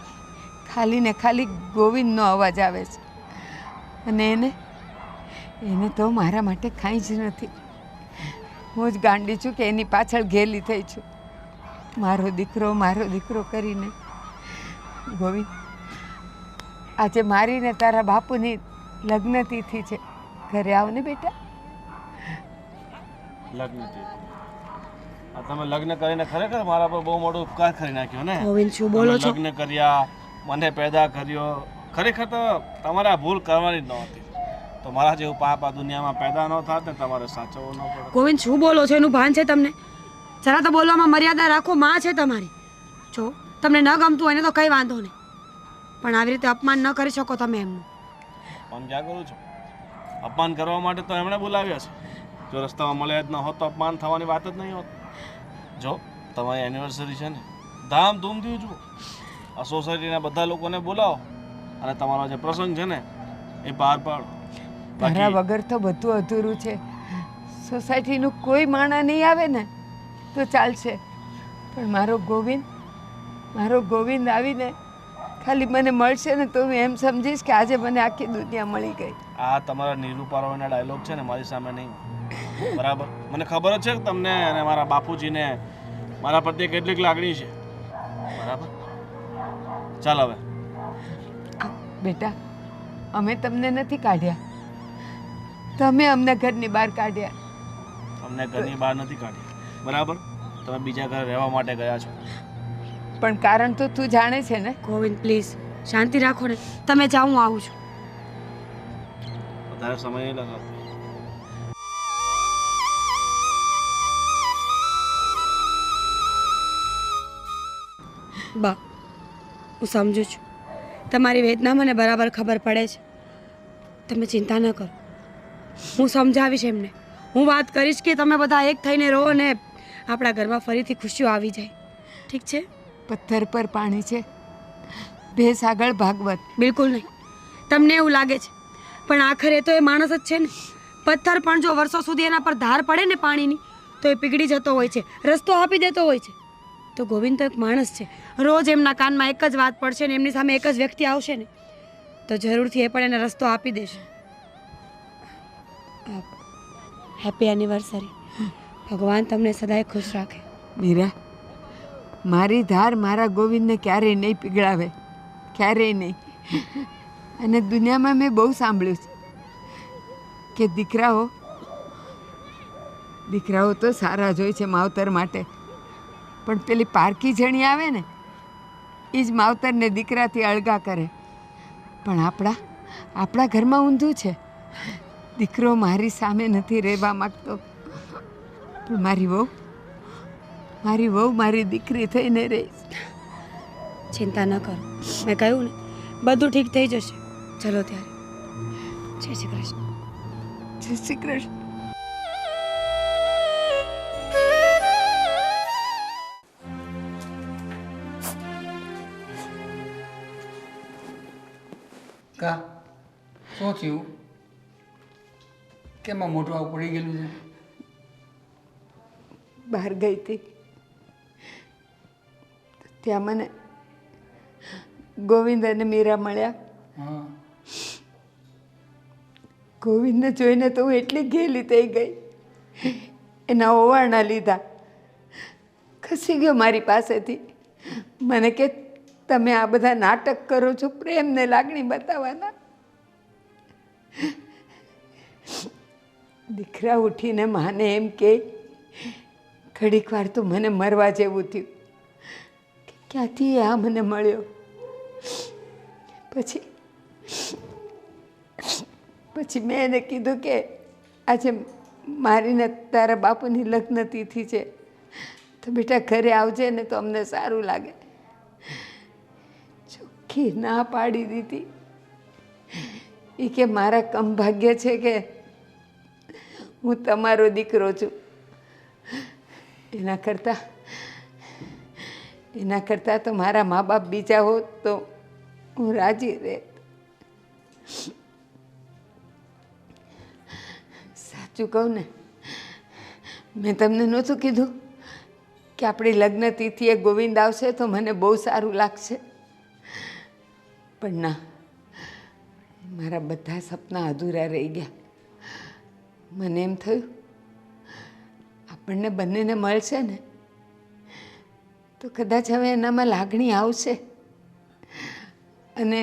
ખાલી ને ખાલી ગોવિંદનો અવાજ આવે છે અને એને તો મારા માટે કાંઈ જ નથી હું જ ગાંડી છું કે એની પાછળ ઘેલી થઈ છું મારો દીકરો કરીને ગોવિંદ આજે મારીને તારા બાપુની લગ્ન તિથિ છે ઘરે આવ ને બેટા લગ્ન આ તમે લગ્ન કરીને ખરેખર મારા પર બહુ મોટો ઉપકાર કરી નાખ્યો ને ગોવિંદ શું બોલો છો લગ્ન કર્યા મને પેદા કર્યો ખરેખર તો તમારે આ ભૂલ કરવાની જ નહોતી તો મારા જેવું પાપ આ દુનિયામાં પેદા ન થાત ને તમારે સાચવવું ન પડે ગોવિંદ શું બોલો છો એનું ભાન છે તમને જરા તો બોલવામાં મર્યાદા રાખો માં છે તમારી જો તમને ન ગમતું હોય ને તો કંઈ વાંધો નહીં પણ આવી રીતે અપમાન ન કરી શકો તમે એમનું અપમાન ક્યાં કરું છું અપમાન કરવા માટે તો એમણે બોલાવ્યા છે જો રસ્તામાં મળ્યા જ ન હોત તો અપમાન થવાની વાત જ નહીં હોત જો તમારી એનિવર્સરી છે ને ધામધૂમથી ઉજવો આ સોસાયટીના બધા લોકોને બોલાવો અને તમારો જે પ્રસંગ છે ને એ પાર પાડો તારા વગર તો બધું અધૂરું છે સોસાયટીનું કોઈ માણસ નહીં આવે ને તો ચાલશે પણ મારો ગોવિંદ આવીને ખાલી મને મળશે ને તો હું એમ સમજીશ કે આજે મને આખી દુનિયા મળી ગઈ આ તમારા નીરુપારોના ડાયલોગ છે ને મારી સામે નહીં હોય. બરાબર મને ખબર જ છે કે તમને અને મારા બાપુજીને મારા પ્રત્યે કેટલીક લાગણી છે બરાબર ચાલ હવે બેટા અમે તમને નથી કાઢ્યા તમે અમને ઘરની બહાર કાઢ્યા અમને ઘરની બહાર નથી કાઢી બરાબર તમે બીજા ઘરે રહેવા માટે ગયા છો પણ કારણ તો તું જાણે છે ને ગોવિંદ પ્લીઝ શાંતિ રાખો ને તમે જાઓ હું આવું છું વધારે સમય નહીં લગાવતો બા હું સમજુ છું તમારી વેદના મને બરાબર ખબર પડે છે તમે ચિંતા ન કરો હું સમજાવીશ એમને હું વાત કરીશ કે તમે બધા એક થઈને રહો ને આપણા ઘરમાં ફરીથી ખુશીઓ આવી જાય ઠીક છે પથ્થર પર પાણી છે ભેંસ આગળ ભાગવત બિલકુલ નહીં તમને એવું લાગે છે પણ આખરે તો એ માણસ જ છે ને પથ્થર પણ જો વર્ષો સુધી એના પર ધાર પડે ને પાણીની તો એ પીગળી જતો હોય છે રસ્તો આપી દેતો હોય છે તો ગોવિંદ તો એક માણસ છે રોજ એમના કાનમાં એક જ વાત પડશે ને એમની સામે એક જ વ્યક્તિ આવશે ને તો જરૂરથી એ પણ એને રસ્તો આપી દેશે હેપી એનિવર્સરી ભગવાન તમને સદાય ખુશ રાખે મીરા મારી ધાર મારા ગોવિંદને ક્યારેય નહીં પીગળાવે ક્યારેય નહીં અને દુનિયામાં મેં બહુ સાંભળ્યું છે કે દીકરાઓ તો સારા જ હોય છે માવતર માટે પણ પેલી પારકી જણી આવે ને એ જ માવતરને દીકરાથી અળગા કરે પણ આપણા ઘરમાં ઊંધું છે દીકરો મારી સામે નથી રહેવા માગતો પણ મારી વહુ મારી દીકરી થઈને રહીશ ચિંતા ન કરો મેં કહ્યું ને બધું ઠીક થઈ જશે ચલો ત્યારે જય શ્રી કૃષ્ણ જય શ્રી કૃષ્ણ કા શું થયું? કેમ આ મોટું આવું પડી ગયેલું છે? બહાર ગઈ હતી ત્યાં મને ગોવિંદ અને મીરા મળ્યા. હા. ગોવિંદને જોઈને તો હું એટલી ઘેલી થઈ ગઈ. એના ઓવારણા લીધા ખસી ગયો મારી પાસેથી. મને કે તમે આ બધા નાટક કરો છો પ્રેમને લાગણી બતાવવાના. દીકરા ઉઠીને માને એમ કે ઘડીક વાર તો મને મરવા જેવું થયું કે ક્યાંથી આ મને મળ્યો. પછી મેં એને કીધું કે આજે મારીને તારા બાપુની લગ્ન તિથિ છે તો બેટા ઘરે આવજે ને તો અમને સારું લાગે. ચોખ્ખી ના પાડી દીધી. એ કે મારા કમભાગ્ય છે કે હું તમારો દીકરો છું. એના કરતાં તો મારા મા બાપ બીજા હોત તો હું રાજી રહેત. સાચું કહું ને, મેં તમને નહોતું કીધું કે આપણી લગ્ન તિથિએ ગોવિંદ આવશે તો મને બહુ સારું લાગશે. પણ ના, મારા બધા સપના અધૂરા રહી ગયા. મને એમ થયું આપણને બંનેને મળશે ને તો કદાચ હવે એનામાં લાગણી આવશે અને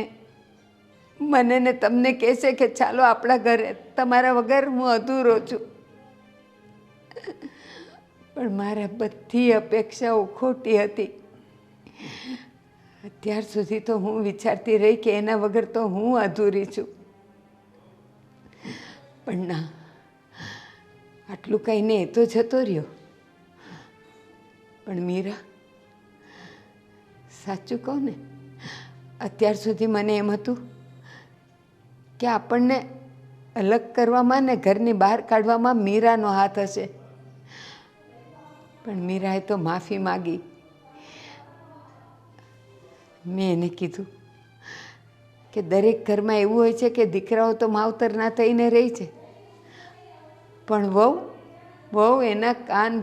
મને ને તમને કહેશે કે ચાલો આપણા ઘરે, તમારા વગર હું અધૂરો છું. પણ મારા બધી અપેક્ષાઓ ખોટી હતી. અત્યાર સુધી તો હું વિચારતી રહી કે એના વગર તો હું અધૂરી છું. પણ ના, આટલું કહીને એ તો જતો રહ્યો. પણ મીરા, સાચું કહું ને, અત્યાર સુધી મને એમ હતું કે આપણને અલગ કરવામાં ને ઘરની બહાર કાઢવામાં મીરાનો હાથ હશે. પણ મીરાએ તો માફી માગી. મેં એને કીધું કે દરેક ઘરમાં એવું હોય છે કે દીકરાઓ તો માવતરના થઈને રહી છે, પણ વહુ એના કાન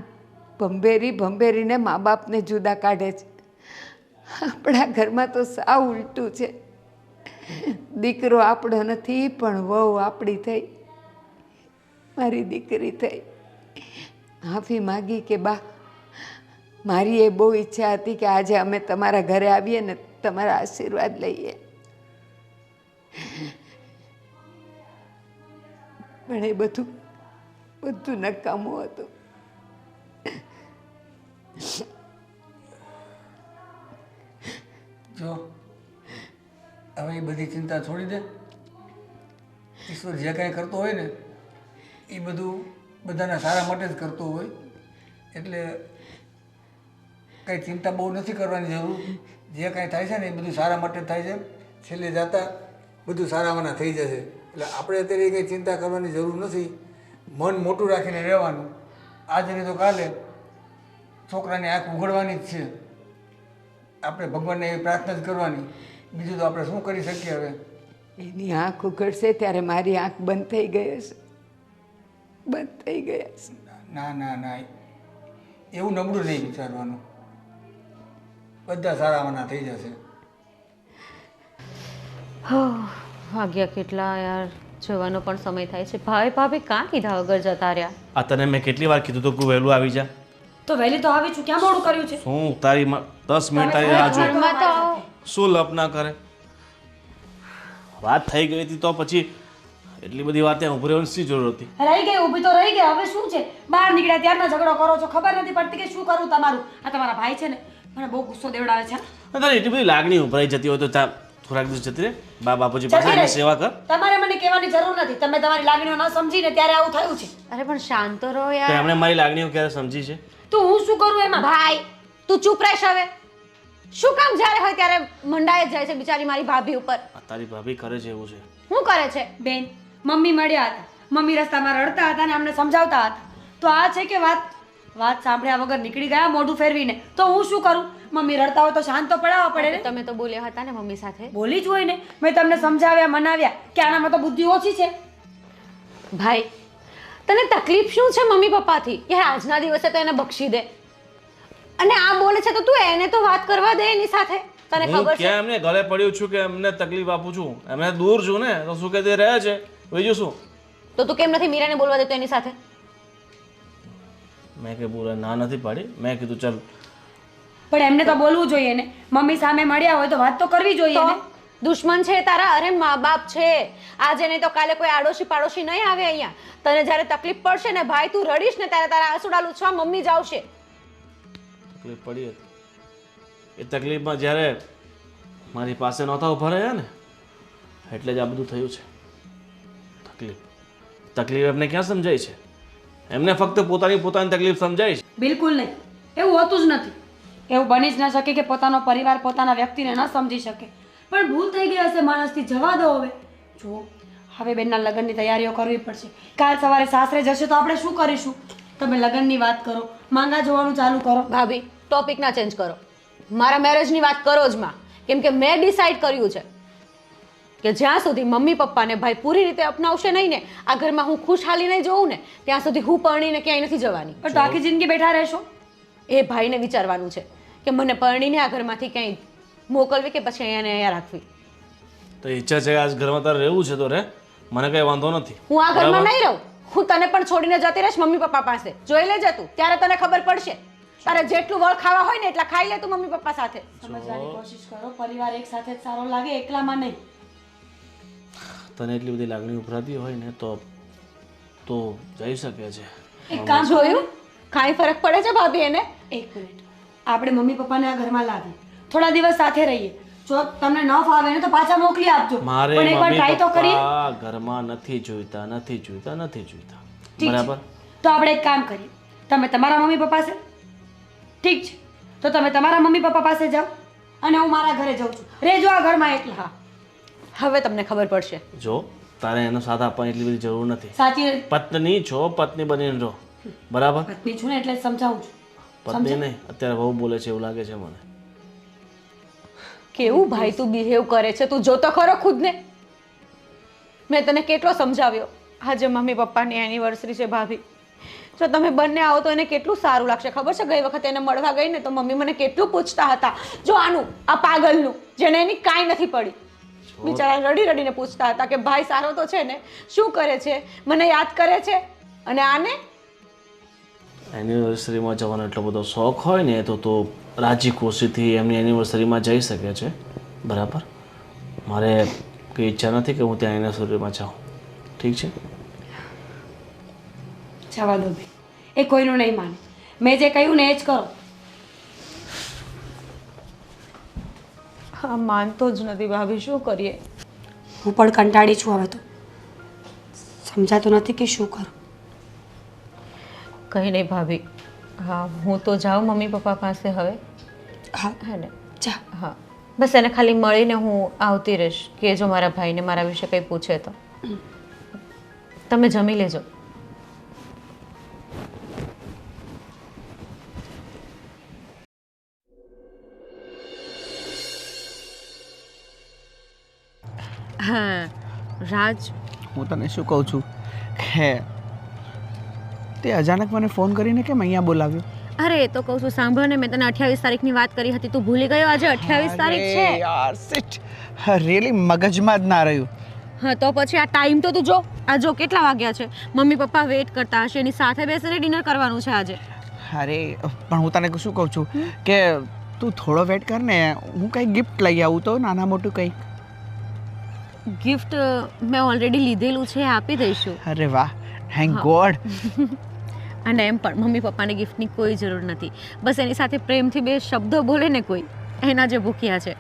ભંભેરીને મા બાપને જુદા કાઢે છે. આપણા ઘરમાં તો સાવ ઉલટું છે. દીકરો આપણો નથી પણ વહુ આપણી થઈ, મારી દીકરી થઈ. માફી માગી કે બા, મારી એ બહુ ઈચ્છા હતી કે આજે અમે તમારા ઘરે આવીએ ને તમારા આશીર્વાદ લઈએ. પણ એ બધું નકામું હતું. જો હવે એ બધી ચિંતા છોડી દે. ઈશ્વર જે કાંઈ કરતો હોય ને એ બધું બધાના સારા માટે જ કરતો હોય. એટલે કંઈ ચિંતા બહુ નથી કરવાની જરૂર. જે કાંઈ થાય છે ને એ બધું સારા માટે જ થાય છે. છેલ્લે જતાં બધું સારામાંના થઈ જશે. એટલે આપણે અત્યારે કંઈ ચિંતા કરવાની જરૂર નથી. મન મોટું રાખીને રહેવાનું. આજે નહીં તો કાલે છોકરાની આંખ ઉઘડવાની જ છે. આપણે ભગવાનને એવી પ્રાર્થના જ કરવાની. બીજું તો આપણે શું કરી શકીએ હવે? એની આંખ ઉઘડશે ત્યારે મારી આંખ બંધ થઈ ગઈ હશે. બંધ થઈ ગઈ હશે. ના ના ના, એવું નબળું નહીં વિચારવાનું. બધા સારામાંના થઈ જશે. વાગ્યા કેટલા યાર, જવાનો પણ સમય થાય છે. ભાઈ ભાભી કાં કીધા વગર જતા રહ્યા? આ તને મેં કેટલી વાર કીધું તું કે વહેલું આવી જા. તો વહેલી તો આવી છું, ક્યાં મોડું કર્યું છે? શું તારી 10 મિનિટ તારી રાહ જોઈ. ઘરમાં તો આવો. શું લપ ના કરે? વાત થઈ ગઈ હતી તો પછી એટલી બધી વાત ત્યાં ઉભી રહેવાની શી જરૂર હતી? રહી ગઈ, ઊભી તો રહી ગઈ. હવે શું છે? બહાર નીકળ્યા ત્યારના ઝઘડો કરો છો, ખબર નથી પડતી કે શું કરું તમારું. આ તમારા ભાઈ છે ને, મને બહુ ગુસ્સો દેવડાવે છે. તારી એટલી બધી લાગણી ઉભરાઈ જતી હોય તો થોડાક દિવસ જતી રહે. બાપુજી પાસે એની સેવા કર. તમારે મને કહેવાની જરૂર નથી. તમે તમારી લાગણીઓ ન સમજીને ત્યારે આવું થયું છે. અરે પણ શાંત તો રહો તો યાર. એમણે મારી લાગણીઓ ક્યારે સમજી છે? તો હું શું કરું એમાં? ભાઈ તું ચૂપ રહેશ હવે. શું કામ જ્યારે હોય ત્યારે મંડાય જ જાય છે બિચારી મારી ભાભી ઉપર. આ તારી ભાભી કરે છે એવું છે? શું કરે છે? બેન, મમ્મી મળ્યા હતા. મમ્મી રસ્તામાં રડતા હતા અને અમને સમજાવતા હતા. તો આ છે કે વાત સાંભળ્યા વગર નીકળી ગયા મોઢું ફેરવીને. તો હું શું કરું? મમ્મી રડતા હોય તો શાંત તો પડાવવા પડે ને. તમે તો બોલ્યા હતા ને મમ્મી સાથે. બોલી જ હોય ને. મેં તમને સમજાવ્યા મનાવ્યા કે આનામાં તો બુદ્ધિ ઓછી છે. ભાઈ તને તકલીફ શું છે મમ્મી પપ્પાથી? યાર આજના દિવસે તો એને બક્ષી દે. અને આ બોલે છે તો તું એને તો વાત કરવા દે એની સાથે. તને હું ખબર છે ક્યાં એમને ગળે પડ્યું છું કે એમને તકલીફ આપું છું? એમને દૂર છું ને, તો શું કે તે રહે છે, બીજું શું? તો તું કેમ નથી મીરાને બોલવા દેતો એની સાથે? મેં કે બોલે ના નથી પાડી. મેં કીધું ચાલ. પણ એમને તો બોલવું જોઈએ ને. મમ્મી સામે મળ્યા હોય તો વાત તો કરવી જોઈએ તો ને. દુશ્મન છે તારા? અરે મા બાપ છે. આજે નહીં તો કાલે કોઈ આડોશી પાડોશી નહીં આવે અહીંયા. તને જ્યારે તકલીફ પડશે ને ભાઈ, તું રડીશ ને ત્યારે તારા આંસુડા લૂછવા મમ્મી જ આવશે. તકલીફ પડી હતી. એ તકલીફમાં જ્યારે મારી પાસે નહોતા ઊભા રહ્યા ને, એટલે જ આ બધું થયું છે. તકલીફ એમને ક્યાં સમજાય છે? એમને ફક્ત પોતાની તકલીફ સમજાય છે. બિલકુલ નહીં. એવું હોતું જ નથી. એવું બની જ ન શકે કે પોતાનો પરિવાર પોતાના વ્યક્તિને ન સમજી શકે. પણ ભૂલ થઈ ગઈ હશે માણસથી, જવા દો હવે. જુઓ, હવે બેનના લગ્નની તૈયારીઓ કરવી પડશે. કાલ સવારે સાસરે જશે તો આપણે શું કરીશું? તમે લગ્નની વાત કરો, માંગા જોવાનું ચાલુ કરો. ભાભી ટોપિક ના ચેન્જ કરો. મારા મેરેજની વાત કરો જ માં. કેમ કે મેં ડિસાઈડ કર્યું છે કે જ્યાં સુધી મમ્મી પપ્પાને ભાઈ પૂરી રીતે અપનાવશે નહીં ને, આ ઘરમાં હું ખુશહાલી નહીં જોઉં ને, ત્યાં સુધી હું પરણીને ક્યાંય નથી જવાની. પણ તો આખી જિંદગી બેઠા રહેશો? એ ભાઈને વિચારવાનું છે કે મને પરણીને આ ઘરમાંથી ક્યાંય મોકલવી કે પછી અહીંયા રાખવી. તો ઈચ્છા છે આજ ઘરમાં તારે રહેવું છે તો રે, મને કઈ વાંધો નથી. હું આ ઘરમાં નહીં રહું. હું તને પણ છોડીને જતી રહીશ મમ્મી પપ્પા પાસે. જોઈ લેજે તું, ત્યારે તને ખબર પડશે. તારે જેટલું વળ ખાવા હોય ને એટલા ખાઈ લે તું મમ્મી પપ્પા સાથે. સમજવાની કોશિશ કરો. પરિવાર એક સાથે જ સારો લાગે, એકલામાં નહીં. તને એટલી બધી લાગણી ઉભરાતી હોય ને તો જઈ શકે છે. એક કામ જોયું? કાંઈ ફરક પડે છે ભાભી એને? એક મિનિટ, આપણે મમ્મી પપ્પાને આ ઘરમાં લાવીએ, થોડા દિવસ સાથે રહીએ. જો તમને ન ફાવે ને તો પાછા મોકલી આપજો. મારે પણ એકવાર ટ્રાય તો કરીએ. ઘરમાં નથી જોઈતા. ઠીક બરાબર? છે. તો આપણે એક કામ કરીએ. તમે તમારા મમ્મી પપ્પા પાસે, ઠીક છે, તો તમે તમારા મમ્મી પપ્પા પાસે જાઓ અને હું મારા ઘરે જાઉં છું. રહેજો આ ઘરમાં એકલા. હવે તમને ખબર પડશે. જો તારે એનો સાથ આપવાની એટલી બધી જરૂર નથી. સાચી પત્ની છો, પત્ની બનીને રહો. બરાબર? પત્ની છું ને એટલે જ સમજાવું છું. પત્ની નહીં, અત્યારે બહુ બોલે છે એવું લાગે છે મને. કેવું ભાઈ તું બિહેવ કરે છે? તું જોતો ખરો ખુદને. મેં તને કેટલો સમજાવ્યો. આજે મમ્મી પપ્પાની એનિવર્સરી છે ભાભી. જો તમે બંને આવો તો એને કેટલું સારું લાગશે. ખબર છે, ગઈ વખતે એને મળવા ગઈ ને તો મમ્મી મને કેટલું પૂછતા હતા. જો આનું, આ પાગલનું, જેને એની કાંઈ નથી પડી, બિચારા રડી રડીને પૂછતા હતા કે ભાઈ સારો તો છે ને, શું કરે છે, મને યાદ કરે છે. અને આને એનિવર્સરીમાં જવાનો એટલો બધો શોખ હોય ને તો રાજી ખુશીથી એમની એનિવર્સરીમાં જઈ શકે છે. બરાબર? મારે કંઈ ઈચ્છા નથી કે હું ત્યાં એનિવર્સરીમાં જાઉં. ઠીક છે? જવા દો ભાઈ, એ કોઈનું નહીં માને. મેં જે કહ્યું ને એ જ કરો. હા, માનતો જ નથી ભાભી, શું કરીએ? હું પણ કંટાળી છું હવે તો. સમજાતું નથી કે શું કરું. કંઈ નહીં ભાભી. હા, હું તો જાઉં મમ્મી પપ્પા પાસે હવે. હા હે ને? જા. હા, બસ એને ખાલી મળીને હું આવતી રહીશ કે જો મારા ભાઈને મારા વિશે કંઈ પૂછે તો. તમે જમી લેજો. હા રાજ, હું તને શું કહું છું કે તે અચાનક મને ફોન કરીને કેમ અહીંયા બોલાવ્યો? અરે એ તો કહું છું સાંભળો ને, મેં તને 28 તારીખની વાત કરી હતી, તું ભૂલી ગયો? આજે 28 તારીખ છે યાર. શિટ, રિયલી મગજમાં જ ના રહ્યું. હા તો પછી આ ટાઈમ તો તું જો. આ જો કેટલા વાગ્યા છે. મમ્મી પપ્પા વેઇટ કરતા હશે, એની સાથે બેસીને ડિનર કરવાનું છે આજે. અરે પણ હું તને શું કહું છું કે તું થોડો વેટ કર ને, હું કંઈક ગિફ્ટ લઈ આવું તો, નાના મોટું કંઈક. ગિફ્ટ મેં ઓલરેડી લીધેલું છે, આપી દઈશું. અરે વાહ, થેન્ક ગોડ. અને એમ પણ મમ્મી પપ્પાને ગિફ્ટની કોઈ જરૂર નથી. બસ એની સાથે પ્રેમથી બે શબ્દો બોલે ને કોઈ, એના જે ભૂખ્યા છે.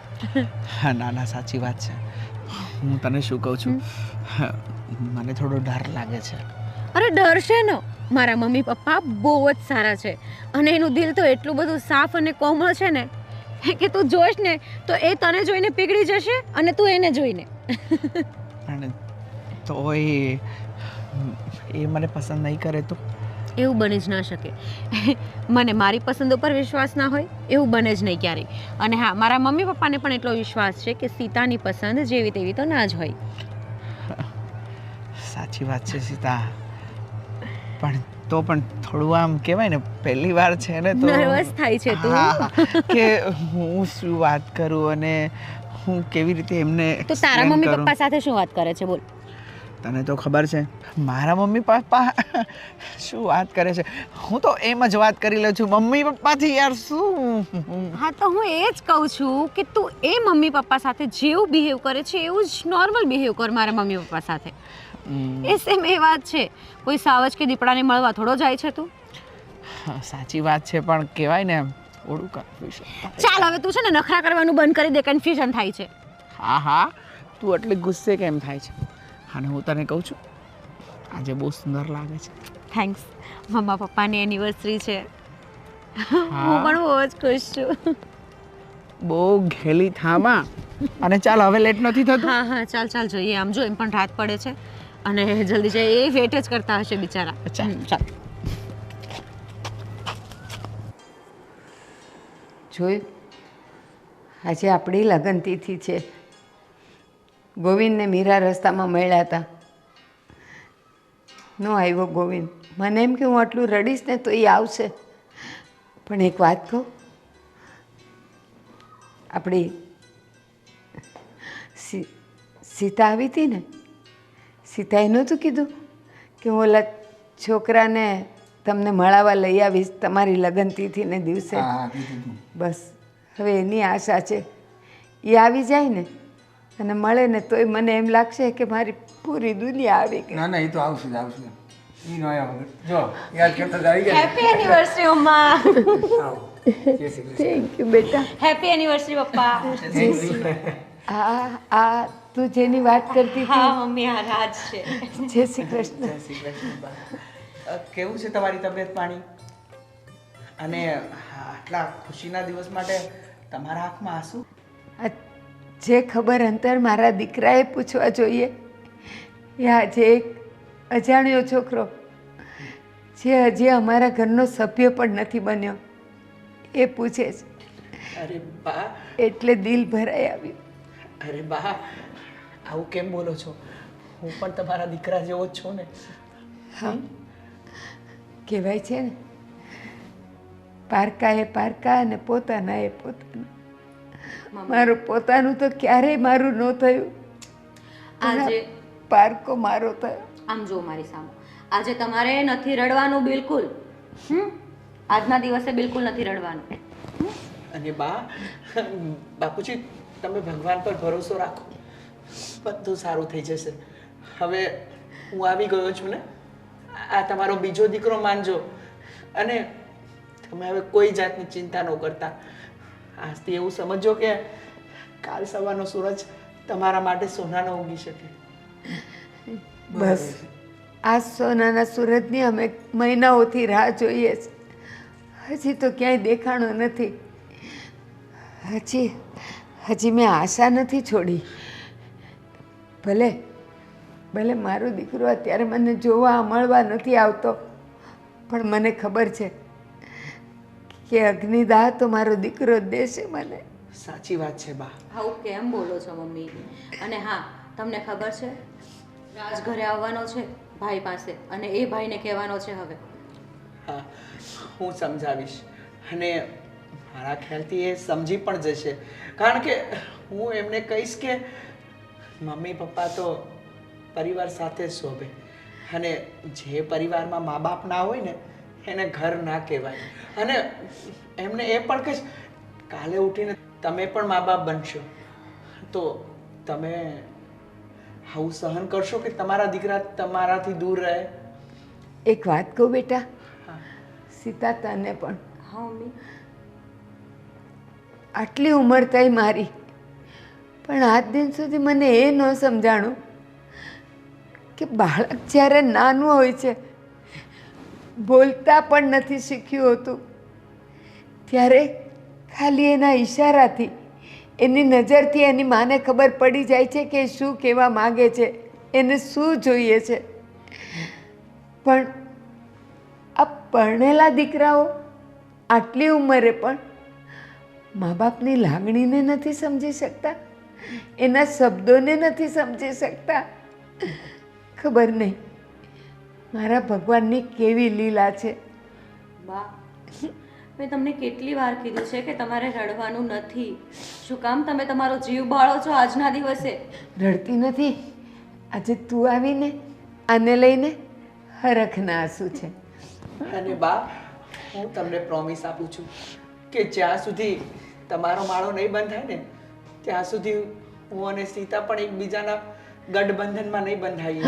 હા, ના ના, સાચી વાત છે. હું તને શું કહું છું, મને થોડો ડર લાગે છે. અરે ડર છે ને, મારા મમ્મી પપ્પા બહુ જ સારા છે અને એનું દિલ તો એટલું બધું સાફ અને કોમળ છે ને કે તું જોઈશ ને તો એ તને જોઈને પીગળી જશે અને તું એને જોઈને. અને તોય એ મને પસંદ નહીં કરે તો? એવું બની જ ના શકે. મને મારી પસંદ ઉપર વિશ્વાસ ના હોય એવું બને જ નહીં ક્યારેય. અને હા, મારા મમ્મી પપ્પાને પણ એટલો વિશ્વાસ છે કે સીતાની પસંદ જેવી તેવી તો ના જ હોય. સાચી વાત છે સીતા, પણ તો પણ થોડું આમ કહેવાય ને પહેલી વાર છે ને તો નર્વસ થાય છે તું. હા, કે હું શું વાત કરું અને હું કેવી રીતે એમને તો તારા explain મમ્મી કરું. પપ્પા સાથે શું વાત કરે છે બોલ? તને તો ખબર છે મારા મમ્મી પપ્પા શું વાત કરે છે. હું તો એમ જ વાત કરી લઉં છું મમ્મી પપ્પાથી. યાર શું હા, તો હું એ જ કહું છું કે તું એ મમ્મી પપ્પા સાથે જેવું બિહેવ કરે છે એવું જ નોર્મલ બિહેવ કર મારા મમ્મી પપ્પા સાથે. એ સેમ એ વાત છે. કોઈ સાવજ કે દીપડાને મળવા થોડો જાય છે તું? સાચી વાત છે, પણ કહેવાય ને થોડું કન્ફ્યુઝન. ચાલ હવે તું છે ને નખરા કરવાનું બંધ કરી દે, કન્ફ્યુઝન થાય છે. હા હા, તું એટલી ગુસ્સે કેમ થાય છે? અને હું તને કહું છું આજે બહુ સુંદર લાગે છે. થેન્ક્સ. મમ્મા પપ્પાની એનિવર્સરી છે. હું પણ બહુ જ ખુશ છું. બહુ ઘેલી થામા. અને ચાલ હવે લેટ નથી થતું. હા હા, ચાલ ચાલ જોઈએ. આમ જો એમ પણ રાત પડે છે અને જલ્દી જાય એ વેટ જ કરતા હશે બિચારા. ચાલ. ચાલ. જોયું, આજે આપણી લગ્ન તિથિ છે. ગોવિંદને મીરા રસ્તામાં મળ્યા હતા. ન આવ્યો ગોવિંદ. મને એમ કે હું આટલું રડીશ ને તો એ આવશે. પણ એક વાત કહું, આપણી સીતા આવી હતી ને, સીતાએ નહોતું કીધું કે હું ઓલા છોકરાને તમને મળાવવા લઈ આવીશ તમારી લગ્ન તિથિને દિવસે? હા હા, કીધું તું. બસ હવે એની આશા છે. એ આવી જાય ને અને મળે ને તોય મને એમ લાગશે કે મારી પૂરી દુનિયા આવી ગઈ. ના ના, એ તો આવશે જ આવશે. એ નો આવ્યા વગર. જો યાદ કરતા જ આવી ગયા. હેપી એનિવર્સરી મમ્મા. આવો. જય શ્રી કૃષ્ણ. થેન્ક યુ બેટા. હેપી એનિવર્સરી પપ્પા. આ તું જેની વાત કરતી હતી, હા મમ્મી, આ રાજ છે. જય શ્રી કૃષ્ણ. જય શ્રી કૃષ્ણ બા. કેવું છે તમારી તબિયત પાણી? અને આટલા ખુશીના દિવસ માટે તમારા આંખમાં આંસુ? આ જે ખબર અંતર મારા દીકરાએ પૂછવા જોઈએ એ આજે એક અજાણ્યો છોકરો જે હજી અમારા ઘરનો સભ્ય પણ નથી બન્યો એ પૂછે છે. અરે બા, એટલે દિલ ભરાઈ આવ્યું. અરે બા, આવું કેમ બોલો છો? હું પણ તમારા દીકરા જેવો જ છું ને. હા, કહેવાય છે ને, પારકા એ પારકા અને પોતાના એ પોતાના. મારું પોતાનું તો ક્યારેય મારું ન થયું. આજે પારકો મારો થયો. આમ જો મારી સામે, આજે તમારે નથી રડવાનું બિલકુલ. આજના દિવસે બિલકુલ નથી રડવાનું. અને બા, બાપુજી તમે ભગવાન પર ભરોસો રાખો, બધું સારું થઈ જશે. હવે હું આવી ગયો છું ને, આ તમારો બીજો દીકરો માનજો. અને તમે હવે કોઈ જાતની ચિંતા ન કરતા. આજથી એવું સમજો કે કાલ સવારનો સૂરજ તમારા માટે સોનાનો ઉગી શકે. બસ આ સોનાના સૂરજની અમે મહિનાઓથી રાહ જોઈએ છે. હજી તો ક્યાંય દેખાણો નથી. હજી મેં આશા નથી છોડી. ભલે મારો દીકરો અત્યારે મને જોવા મળવા નથી આવતો, પણ મને ખબર છે કે અગ્નિદાહ તો મારો દીકરો જ દેશે મને. સાચી વાત છે બા. આવું કેમ બોલો છો મમ્મી? અને હા, તમને ખબર છે રાજ ઘરે આવવાનો છે ભાઈ પાસે, અને એ ભાઈને કહેવાનો છે હવે. હા, હું સમજાવીશ. અને મારા ખ્યાલથી એ સમજી પણ જશે. કારણ કે હું એમને કહીશ કે મમ્મી પપ્પા તો પરિવાર સાથે જ શોભે. અને જે પરિવારમાં મા બાપ ના હોય ને એને ઘર ના કહેવાય. અને એમને એ પણ કહીશ કાલે ઉઠીને તમે પણ મા બાપ બનશો તો તમે આવું સહન કરશો કે તમારા દીકરા તમારાથી દૂર રહે? એક વાત કહું બેટા, સીતા તને પણ, હા મમ્મી. આટલી ઉંમર થઈ મારી, પણ આજ દિન સુધી મને એ ન સમજાણું કે બાળક જ્યારે નાનું હોય છે, બોલતા પણ નથી શીખ્યું હોતું, ત્યારે ખાલી એના ઈશારાથી, એની નજરથી એની માને ખબર પડી જાય છે કે શું કહેવા માગે છે, એને શું જોઈએ છે. પણ આ પરણેલા દીકરાઓ આટલી ઉંમરે પણ મા બાપની લાગણીને નથી સમજી શકતા, એના શબ્દોને નથી સમજી શકતા. ખબર નહીં મારા ભગવાનની કેવી લીલા છે. બા, મેં તમને કેટલી વાર કીધું છે કે તમારે રડવાનું નથી. શું કામ તમે તમારો જીવ બાળો છો આજના દિવસે? રડતી નથી. આજે તું આવીને આને લઈને હરખના આંસુ છે. અને બા, હું તમને પ્રોમિસ આપું છું કે જ્યાં સુધી તમારો માળો નહીં બંધાય ને ત્યાં સુધી હું અને સીતા પણ એકબીજાના ગઠબંધનમાં નહીં બંધાઈએ.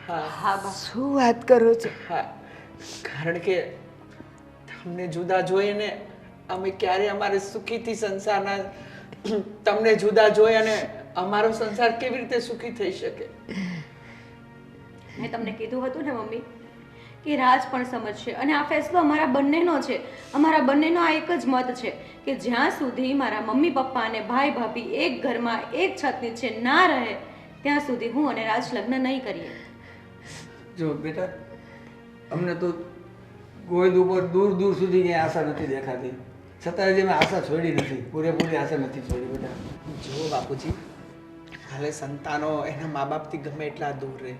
હા શું વાત કરો છો? હા, કારણ કે તમને જુદા જોઈને અમે ક્યારે અમારે સુખીથી સંસારના તમને જુદા જોઈ અને અમારો સંસાર કેવી રીતે સુખી થઈ શકે? મેં તમને કીધું હતું ને મમ્મી કે રાજ પણ સમજશે અને આ ફેસલો અમારા બંનેનો છે. અમારા બંનેનો આ એક જ મત છે કે જ્યાં સુધી મારા મમ્મી પપ્પા અને ભાઈ ભાભી એક ઘરમાં એક છત નીચે ના રહે ત્યાં સુધી હું અને રાજ લગ્ન નહીં કરીએ. જો બેટા, અમને તો ગોવિંદ ઉપર દૂર દૂર સુધી ક્યાંય આશા નથી દેખાતી, છતાં હજી મેં આશા છોડી નથી, પૂરેપૂરી આશા નથી છોડી બેટા. જુઓ બાપુજી, ભલે સંતાનો એના મા બાપથી ગમે એટલા દૂર રહે,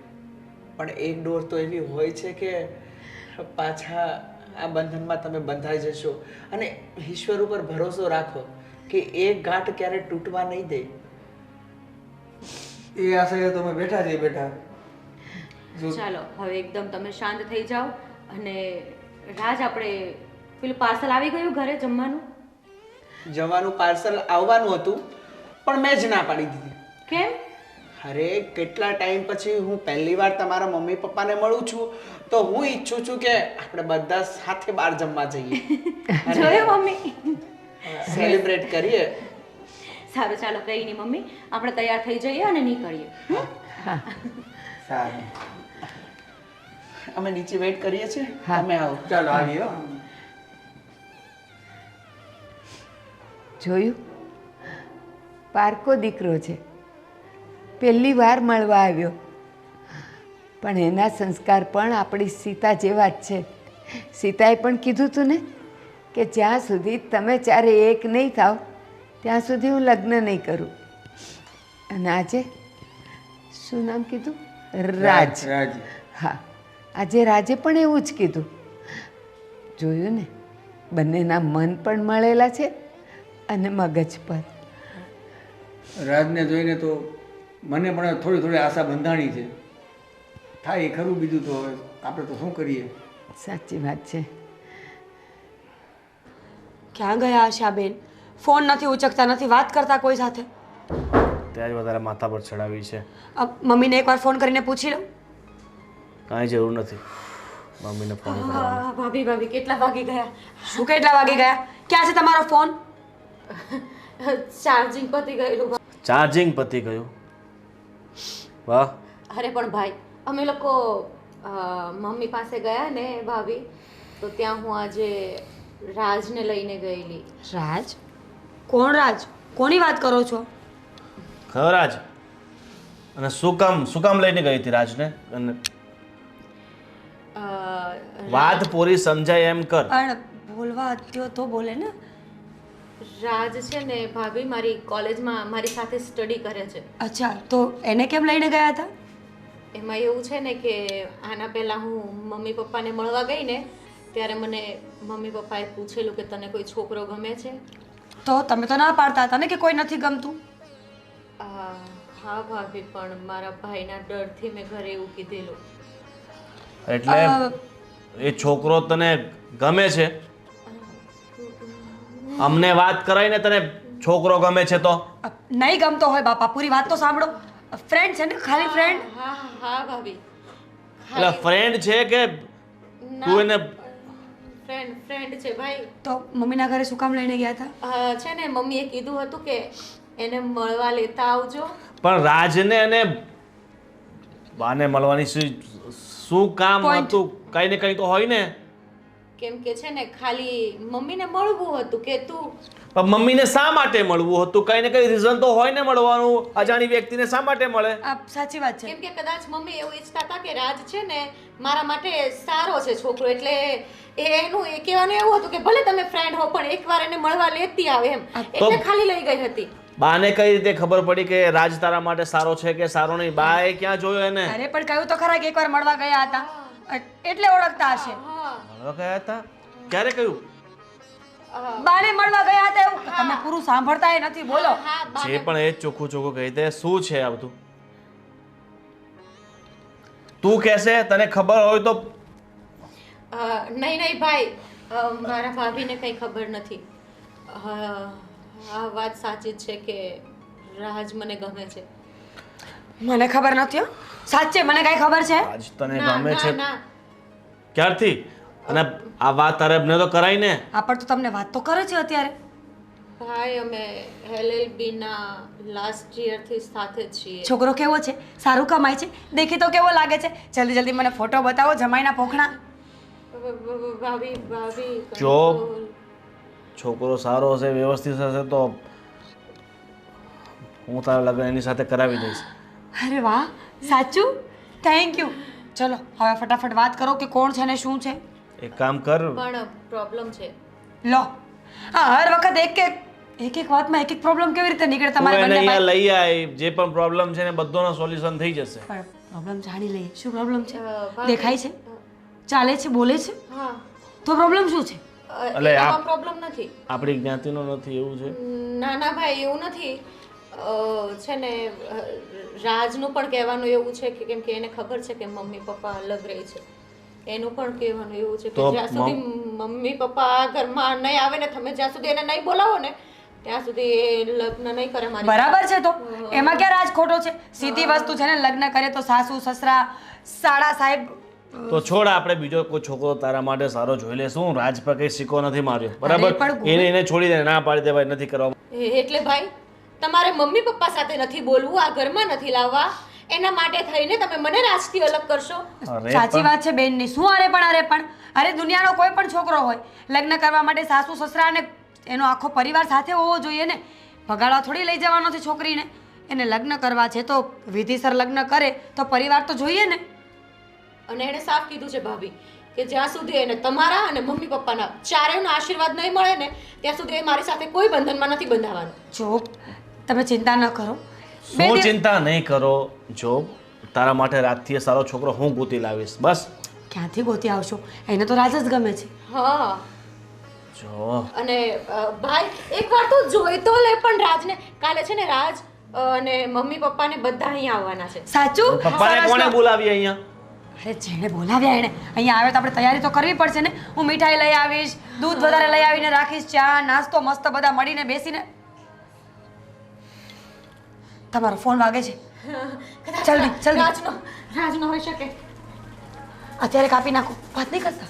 પણ એક ડોર તો એવી હોય છે કે પાછા આ બંધનમાં તમે બંધાઈ જશો. અને ઈશ્વર ઉપર ભરોસો રાખો કે એક ગાંઠ ક્યારે તૂટવા નહીં દે. એ આશા તો અમે બેઠા છીએ બેટા. ચાલો હવે એકદમ તમે શાંત થઈ જાઓ. અને રાજ, આપણે પેલું પાર્સલ આવી ગયું ઘરે જમવાનું? જવાનું પાર્સલ આવવાનું હતું પણ મેં જ ના પાડી દીધી. કેમ? અરે કેટલા ટાઈમ પછી હું પહેલી વાર તમારા મમ્મી પપ્પાને મળું છું તો હું ઈચ્છું છું કે આપણે બધા સાથે બહાર જમવા જઈએ, જોયું મમ્મી? સેલિબ્રેટ કરીએ. સારું, ચાલો કઈ નહીં મમ્મી, આપણે તૈયાર થઈ જઈએ અને નીકળીએ. સારું, અમે નીચે વેઇટ કરીએ છીએ, હા. તમે આવો. ચાલો આવીએ હો. જોયું? પારકો દીકરો છે, પહેલી વાર મળવા આવ્યો, પણ એના સંસ્કાર પણ આપણી સીતા જેવા જ છે. સીતાએ પણ કીધું હતું ને કે જ્યાં સુધી તમે ચારે એક નહીં થાવ ત્યાં સુધી હું લગ્ન નહીં કરું. અને આજે શું નામ કીધું? રાજ. રાજ. હા, આજે રાજે પણ એવું જ કીધું. જોયું ને, બંનેના મન પણ મળેલા છે અને મગજ પર. રાજને જોઈને તો મને પણ થોડી થોડી આશા બંધાણી છે. થાય એ ખરું, બીજું તો હવે આપણે તો શું કરીએ. સાચી વાત છે. ક્યાં ગયા આશાબેન? ફોન નથી ઉચકતા, નથી વાત કરતા કોઈ સાથે. ત્યારે વધારે માથા પર ચડાવી છે. મમ્મીને એકવાર ફોન કરીને પૂછી લઉં. કાંઈ જરૂર નથી મમ્મીને ફોન કરવાની. ભાભી ભાભી કેટલા વાગી ગયા? શું કેટલા વાગી ગયા? ક્યાં છે તમારો ફોન? ચાર્જિંગ પતી ગયેલું. ચાર્જિંગ પતી ગયું? વાહ. અરે પણ ભાઈ, અમે લોકો મમ્મી પાસે ગયા ને ભાભી, તો ત્યાં હું આજે રાજને લઈને ગયેલી. રાજ? કોણ રાજ? કોની વાત કરો છો? ખરો રાજ? અને શું કામ લઈને ગઈ હતી રાજને? અને વાત પૂરી સમજાય એમ કર. પણ બોલવા દ્યો તો બોલે ને. રાજ છે ને ભાભી, મારી કોલેજમાં મારી સાથે સ્ટડી કરે છે. અચ્છા, તો એને કેમ લઈને ગયા હતા? એમાં એવું છે ને કે આના પહેલાં હું મમ્મી પપ્પાને મળવા ગઈ ને ત્યારે મને મમ્મી પપ્પાએ પૂછેલું કે તને કોઈ છોકરો ગમે છે? તો તમે તો ના પાડતા હતા ને કે કોઈ નથી ગમતું. હા ભાભી, પણ મારા ભાઈના ડરથી મેં ઘરે એવું કીધેલું. એટલે એ છોકરો તને ગમે છે? અમને વાત કરાઈને તને છોકરો ગમે છે તો? નહીં ગમતો હોય બાપા, પૂરી વાત તો સાંભળો. ફ્રેન્ડ છે ને, ખાલી ફ્રેન્ડ. હા ભાભી, એટલે ફ્રેન્ડ છે કે તું એને? ફ્રેન્ડ છે ભાઈ. તો મમ્મીના ઘરે શું કામ લઈને ગયા હતા? છે ને મમ્મીએ કીધું હતું કે એને મળવા લેતા આવજો. પણ રાજને અને બાને મળવાની શું કામ Point. હતું? કઈ ને કઈ તો હોય ને. કેમ કે છે ને ખાલી મમ્મીને મળવું હતું કે તું પણ મમ્મીને શા માટે મળવું હતું? કઈ ને કઈ રીઝન તો હોય ને મળવાનું. અજાણી વ્યક્તિને શા માટે મળે? આ સાચી વાત છે. કેમ કે કદાચ મમ્મી એવું ઈચ્છતા હતા કે રાજ છે ને મારા માટે સારો છે છોકરો, એટલે એનું એ કહેવાનું એવું હતું કે ભલે તમે ફ્રેન્ડ હો પણ એકવાર એને મળવા લેતી આવે એમ, એટલે ખાલી લઈ ગઈ હતી. બાને કઈ રીતે ખબર પડી કે રાજ તારા માટે સારો છે કે સારો નહીં? બાએ ક્યાં જોયો એને? અરે પણ કહ્યું તો ખરા કે એકવાર મળવા ગયા હતા એટલે ઓળખતા હશે. મળવા ગયા હતા? ક્યારે કહ્યું? બાને મળવા ગયા હતા એવું તમે પૂરું સાંભળતા નથી. બોલો. જે પણ એ ચોખ્ખું ચોખ્ખું કહી દે, શું છે આ બધું? તું કહેશે, તને ખબર હોય તો. નહીં ભાઈ, મારા ભાભીને કંઈ ખબર નથી. આ વાત સાચી જ છે કે રાજ મને ગમે છે. મને ખબર નથી હો. સાચે મને કઈ ખબર છે? આજ તને ગમે છે? ક્યારથી? અને આ વાત તારે અમને તો કરાઈ ને. આ પણ તો તમને વાત તો કરે છે અત્યારે. ભાઈ અમે LLB ના લાસ્ટ યર થી સાથે જ છીએ. છોકરો કેવો છે? સારું કમાય છે? દેખી તો કેવો લાગે છે? જલ્દી જલ્દી મને ફોટો બતાવો જમાઈના પોખણા. ભાભી જો છોકરો સારો હશે, વ્યવસ્થિત હશે તો હું તારા લગ્ન એની સાથે કરાવી દઈશ. અરે વાહ, સાચું? Thank you. ચલો હવે ફટાફટ વાત કરો કે કોણ છે ને શું છે. એક કામ કર. પણ પ્રોબ્લેમ છે. લો હા, હર વખત એક વાતમાં એક પ્રોબ્લેમ કેવી રીતે નીકળે તું તમારે એને બંને અહીંયા ભાઈ? લઈ આય. જે પણ પ્રોબ્લેમ છે ને બધોનો સોલ્યુશન થઈ જશે. પણ પ્રોબ્લેમ જાણી લઈએ. શું પ્રોબ્લેમ છે? ભાભી. દેખાય છે? ચાલે છે? બોલે છે? હા, તો પ્રોબ્લેમ શું છે? એટલે આ પ્રોબ્લેમ નથી. આપણી જ્ઞાતિનો નથી એવું છે? ના ભાઈ એવું નથી. છે ને રાજનું પણ કહેવાનું એવું છે કે કેમ કે એને ખબર છે કે મમ્મી પપ્પા અલગ રહે છે. એનું પણ કહેવાનું એવું છે કે તો જ્યાં સુધી મમ્મી પપ્પા આ ઘરમાં નહીં આવે ને તમે જ્યાં સુધી એને નહીં બોલાવો ને ત્યાં સુધી એ લગ્ન નહીં કરે મારી. બરાબર છે. તો એમાં ક્યાં રાજ ખોટો છે? સીધી વસ્તુ છે ને, લગ્ન કરે તો સાસુ સસરા સાડા સાહેબ. તો છોડ, આપણે બીજો કોઈ છોકરો તારા માટે સારો જોઈ લેશું. હું રાજ પર કઈ સિક્કો નથી માર્યો, બરાબર? એને છોડી દે, ના પાડી દે ભાઈ, નથી કરવા. એટલે ભાઈ તમારે મમ્મી પપ્પા સાથે નથી બોલવું, આ ઘરમાં નથી લાવવા, એના માટે થઈને તમે મને રાજથી અલગ કરશો. સાચી વાત છે બેનની. શું અરે પણ અરે દુનિયાનો કોઈ પણ છોકરો હોય લગ્ન કરવા માટે સાસુ સસરા અને એનો આખો પરિવાર સાથે હોવો જોઈએ ને. ભગાડવા થોડી લઈ જવાનો છે છોકરીને. એને લગ્ન કરવા છે તો વિધિસર લગ્ન કરે તો પરિવાર તો જોઈએ ને. અને એણે સાફ કીધું છે ભાભી કે જ્યાં સુધી એને તમારા અને મમ્મી પપ્પાના ચારેયના આશીર્વાદ નહીં મળે ને ત્યાં સુધી એ મારી સાથે કોઈ બંધનમાં નથી બંધાવાનું. જો તમે ચિંતા ન કરો. શું ચિંતા નહીં કરો? જો તારા માટે રાજથી સારો છોકરો હું ગોતી લાવીશ. બસ. ક્યાંથી ગોતી આવશો? એને તો રાજ જ ગમે છે. હા. જો અને ભાઈ એકવાર તો જોઈ તો લે પણ રાજને. કાલે છે ને રાજ અને મમ્મી પપ્પાને બધા અહીંયા આવવાના છે. સાચું? પપ્પાને કોણે બોલાવી અહીંયા? અરે જેને બોલાવ્યા એને અહીંયા આવે તો આપણે તૈયારી તો કરવી પડશે ને. હું મીઠાઈ લઈ આવીશ, દૂધ વધારે લઈ આવીને રાખીશ, ચા નાસ્તો મસ્ત બધા મળીને બેસીને. તમારો ફોન વાગે છે. જલ્દી રાજનો હોઈ શકે. અત્યારે કાપી નાખો. વાત નહીં કરતા.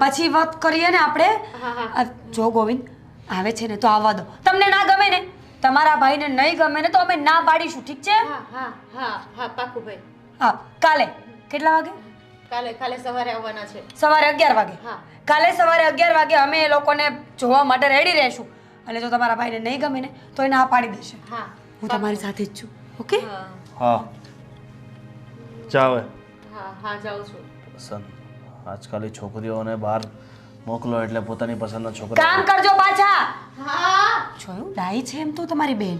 પછી વાત કરીએ ને આપણે. જો ગોવિંદ આવે છે ને તો આવવા દો. તમને ના ગમે ને, તમારા ભાઈને નહીં ગમે ને તો અમે ના પાડીશું. ઠીક છે? હા પાકું ભાઈ. હા. કાલે કેટલા વાગે? કાલે સવારે આવવાના છે. સવારે 11 વાગે. હા. કાલે સવારે 11 વાગે અમે એ લોકોને જોવા માટે રેડી રહેશું. અને જો તમારા ભાઈને નહીં ગમે ને તો એ ના પાડી દેશે. હા. હું તમારી સાથે જ છું. ઓકે? હા ચાવે. હા જાઉં છું. પસંદ આજકાલની છોકરીઓને બહાર મોકલો એટલે પોતાની પસંદના છોકરા. કામ કરજો પાછા. હા. જોયું ડાઈ છે એમ તો તમારી બેન.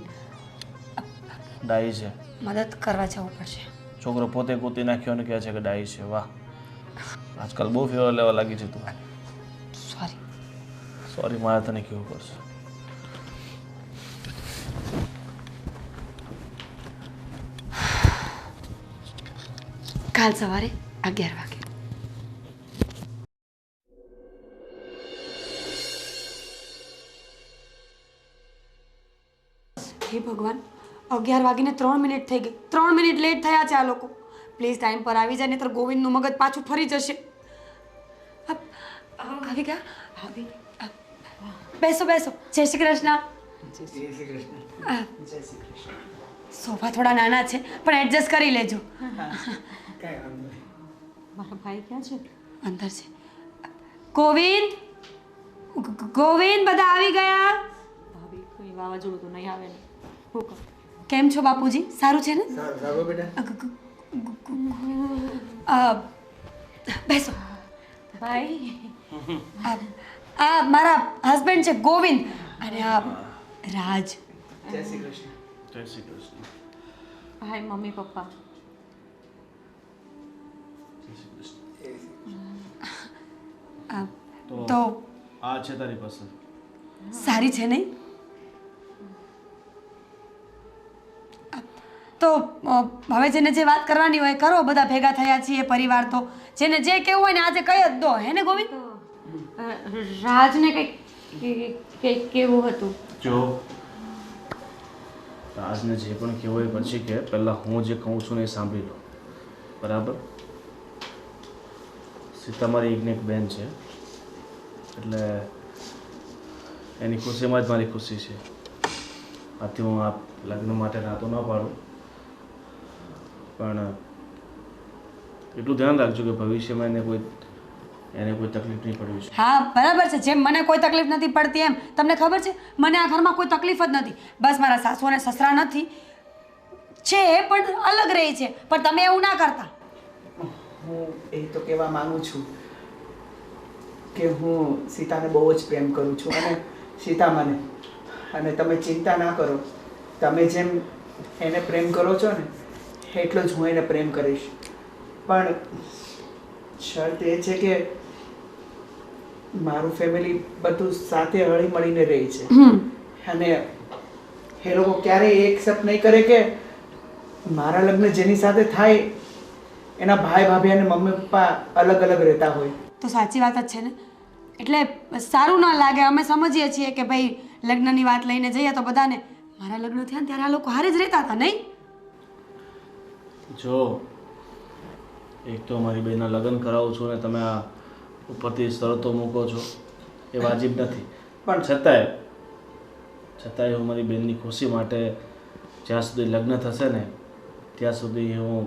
ડાઈ છે. મદદ કરવા જવું પડશે. છોકરો પોતે કૂતી નાખ્યો ને કહે છે કે ડાઈ છે. વાહ, આજકાલ બહુ ફેવર લેવા લાગી છે તું. સોરી મારે તને કેવું પડશે. કાલ સવારે 11 વાગે. હે ભગવાન, 11 વાગીને 3 મિનિટ થઈ ગઈ. 3 મિનિટ લેટ થયા છે આ લોકો. પ્લીઝ ટાઈમ પર આવી જાય, નહીતર ગોવિંદનું મગજ પાછું ફરી જશે. આવી ગયા? બેસો. જય શ્રી કૃષ્ણ. સોફા થોડા નાના છે પણ એડજસ્ટ કરી લેજો. મારા ભાઈ ક્યાં છે? અંદર છે. ગોવિંદ, ગોવિંદ, બધા આવી ગયા? ભાભી કઈ વાવાઝોડું તો નહીં આવે ને? હું કહું કેમ છો બાપુજી? સારું છે ને? સારું સારું બેટા. બેસો. ભાઈ આ મારા હસબન્ડ છે ગોવિંદ, અને આ રાજ. જય શ્રી કૃષ્ણ. જય Shri Krishna. Hi mummy papa. જય શ્રી કૃષ્ણ. તો આ છે તારી પસંદ? સારી છે નહીં? તો હવે જેને જે વાત કરવાની હોય કરો, બધા ભેગા થયા છીએ પરિવાર, તો જેને જે કહેવું હોય ને આજે કહી જ દો, હે ને ગોવિંદ? રાજને કંઈક કેવું હતું? જો રાજને જે પણ કહેવું હોય પછી કે, પહેલાં હું જે કહું છું ને એ સાંભળી લો, બરાબર? સીતા મારી એકને એક બેન છે, એટલે એની ખુશીમાં જ મારી ખુશી છે. આથી હું આ લગ્ન માટે ના તો ન પાડું, પણ એટલું ધ્યાન રાખજો કે ભવિષ્યમાં એને કોઈ તકલીફ નહીં પડવી જોઈએ. હા બરાબર છે. જેમ મને કોઈ તકલીફ નથી પડતી એમ તમને ખબર છે મને આ ઘરમાં કોઈ તકલીફ જ નથી. બસ મારા સાસુ અને સસરા નથી, છે પણ અલગ રહે છે, પણ તમે એવું ના કરતા. હું એ તો કહેવા માંગુ છું કે હું સીતાને બહુ જ પ્રેમ કરું છું, અને સીતા મને. અને તમે ચિંતા ના કરો, તમે જેમ એને પ્રેમ કરો છો ને એટલો જ હું એને પ્રેમ કરીશ. પણ શરત એ છે કે મારું ફેમિલી બધું સાથે હળી મળીને રહે છે, અને એ લોકો ક્યારેય એક્સેપ્ટ નહીં કરે કે મારા લગ્ન જેની સાથે થાય એના ભાઈ ભાભી અને મમ્મી પપ્પા અલગ અલગ રહેતા હોય. તો સાચી વાત જ છે ને, એટલે સારું ના લાગે. અમે સમજીએ છીએ કે ભાઈ લગ્નની વાત લઈને જઈએ તો બધાને, મારા લગ્ન થયા ને ત્યારે આ લોકો હારે જ રહેતા હતા નહીં? જો એક તો મારી બહેનના લગ્ન કરાવું છું ને તમે આ ઉપરથી શરતો મૂકો છો, એ વાજિબ નથી. પણ છતાંય હું મારી બહેનની ખુશી માટે જ્યાં સુધી લગ્ન થશે ને ત્યાં સુધી હું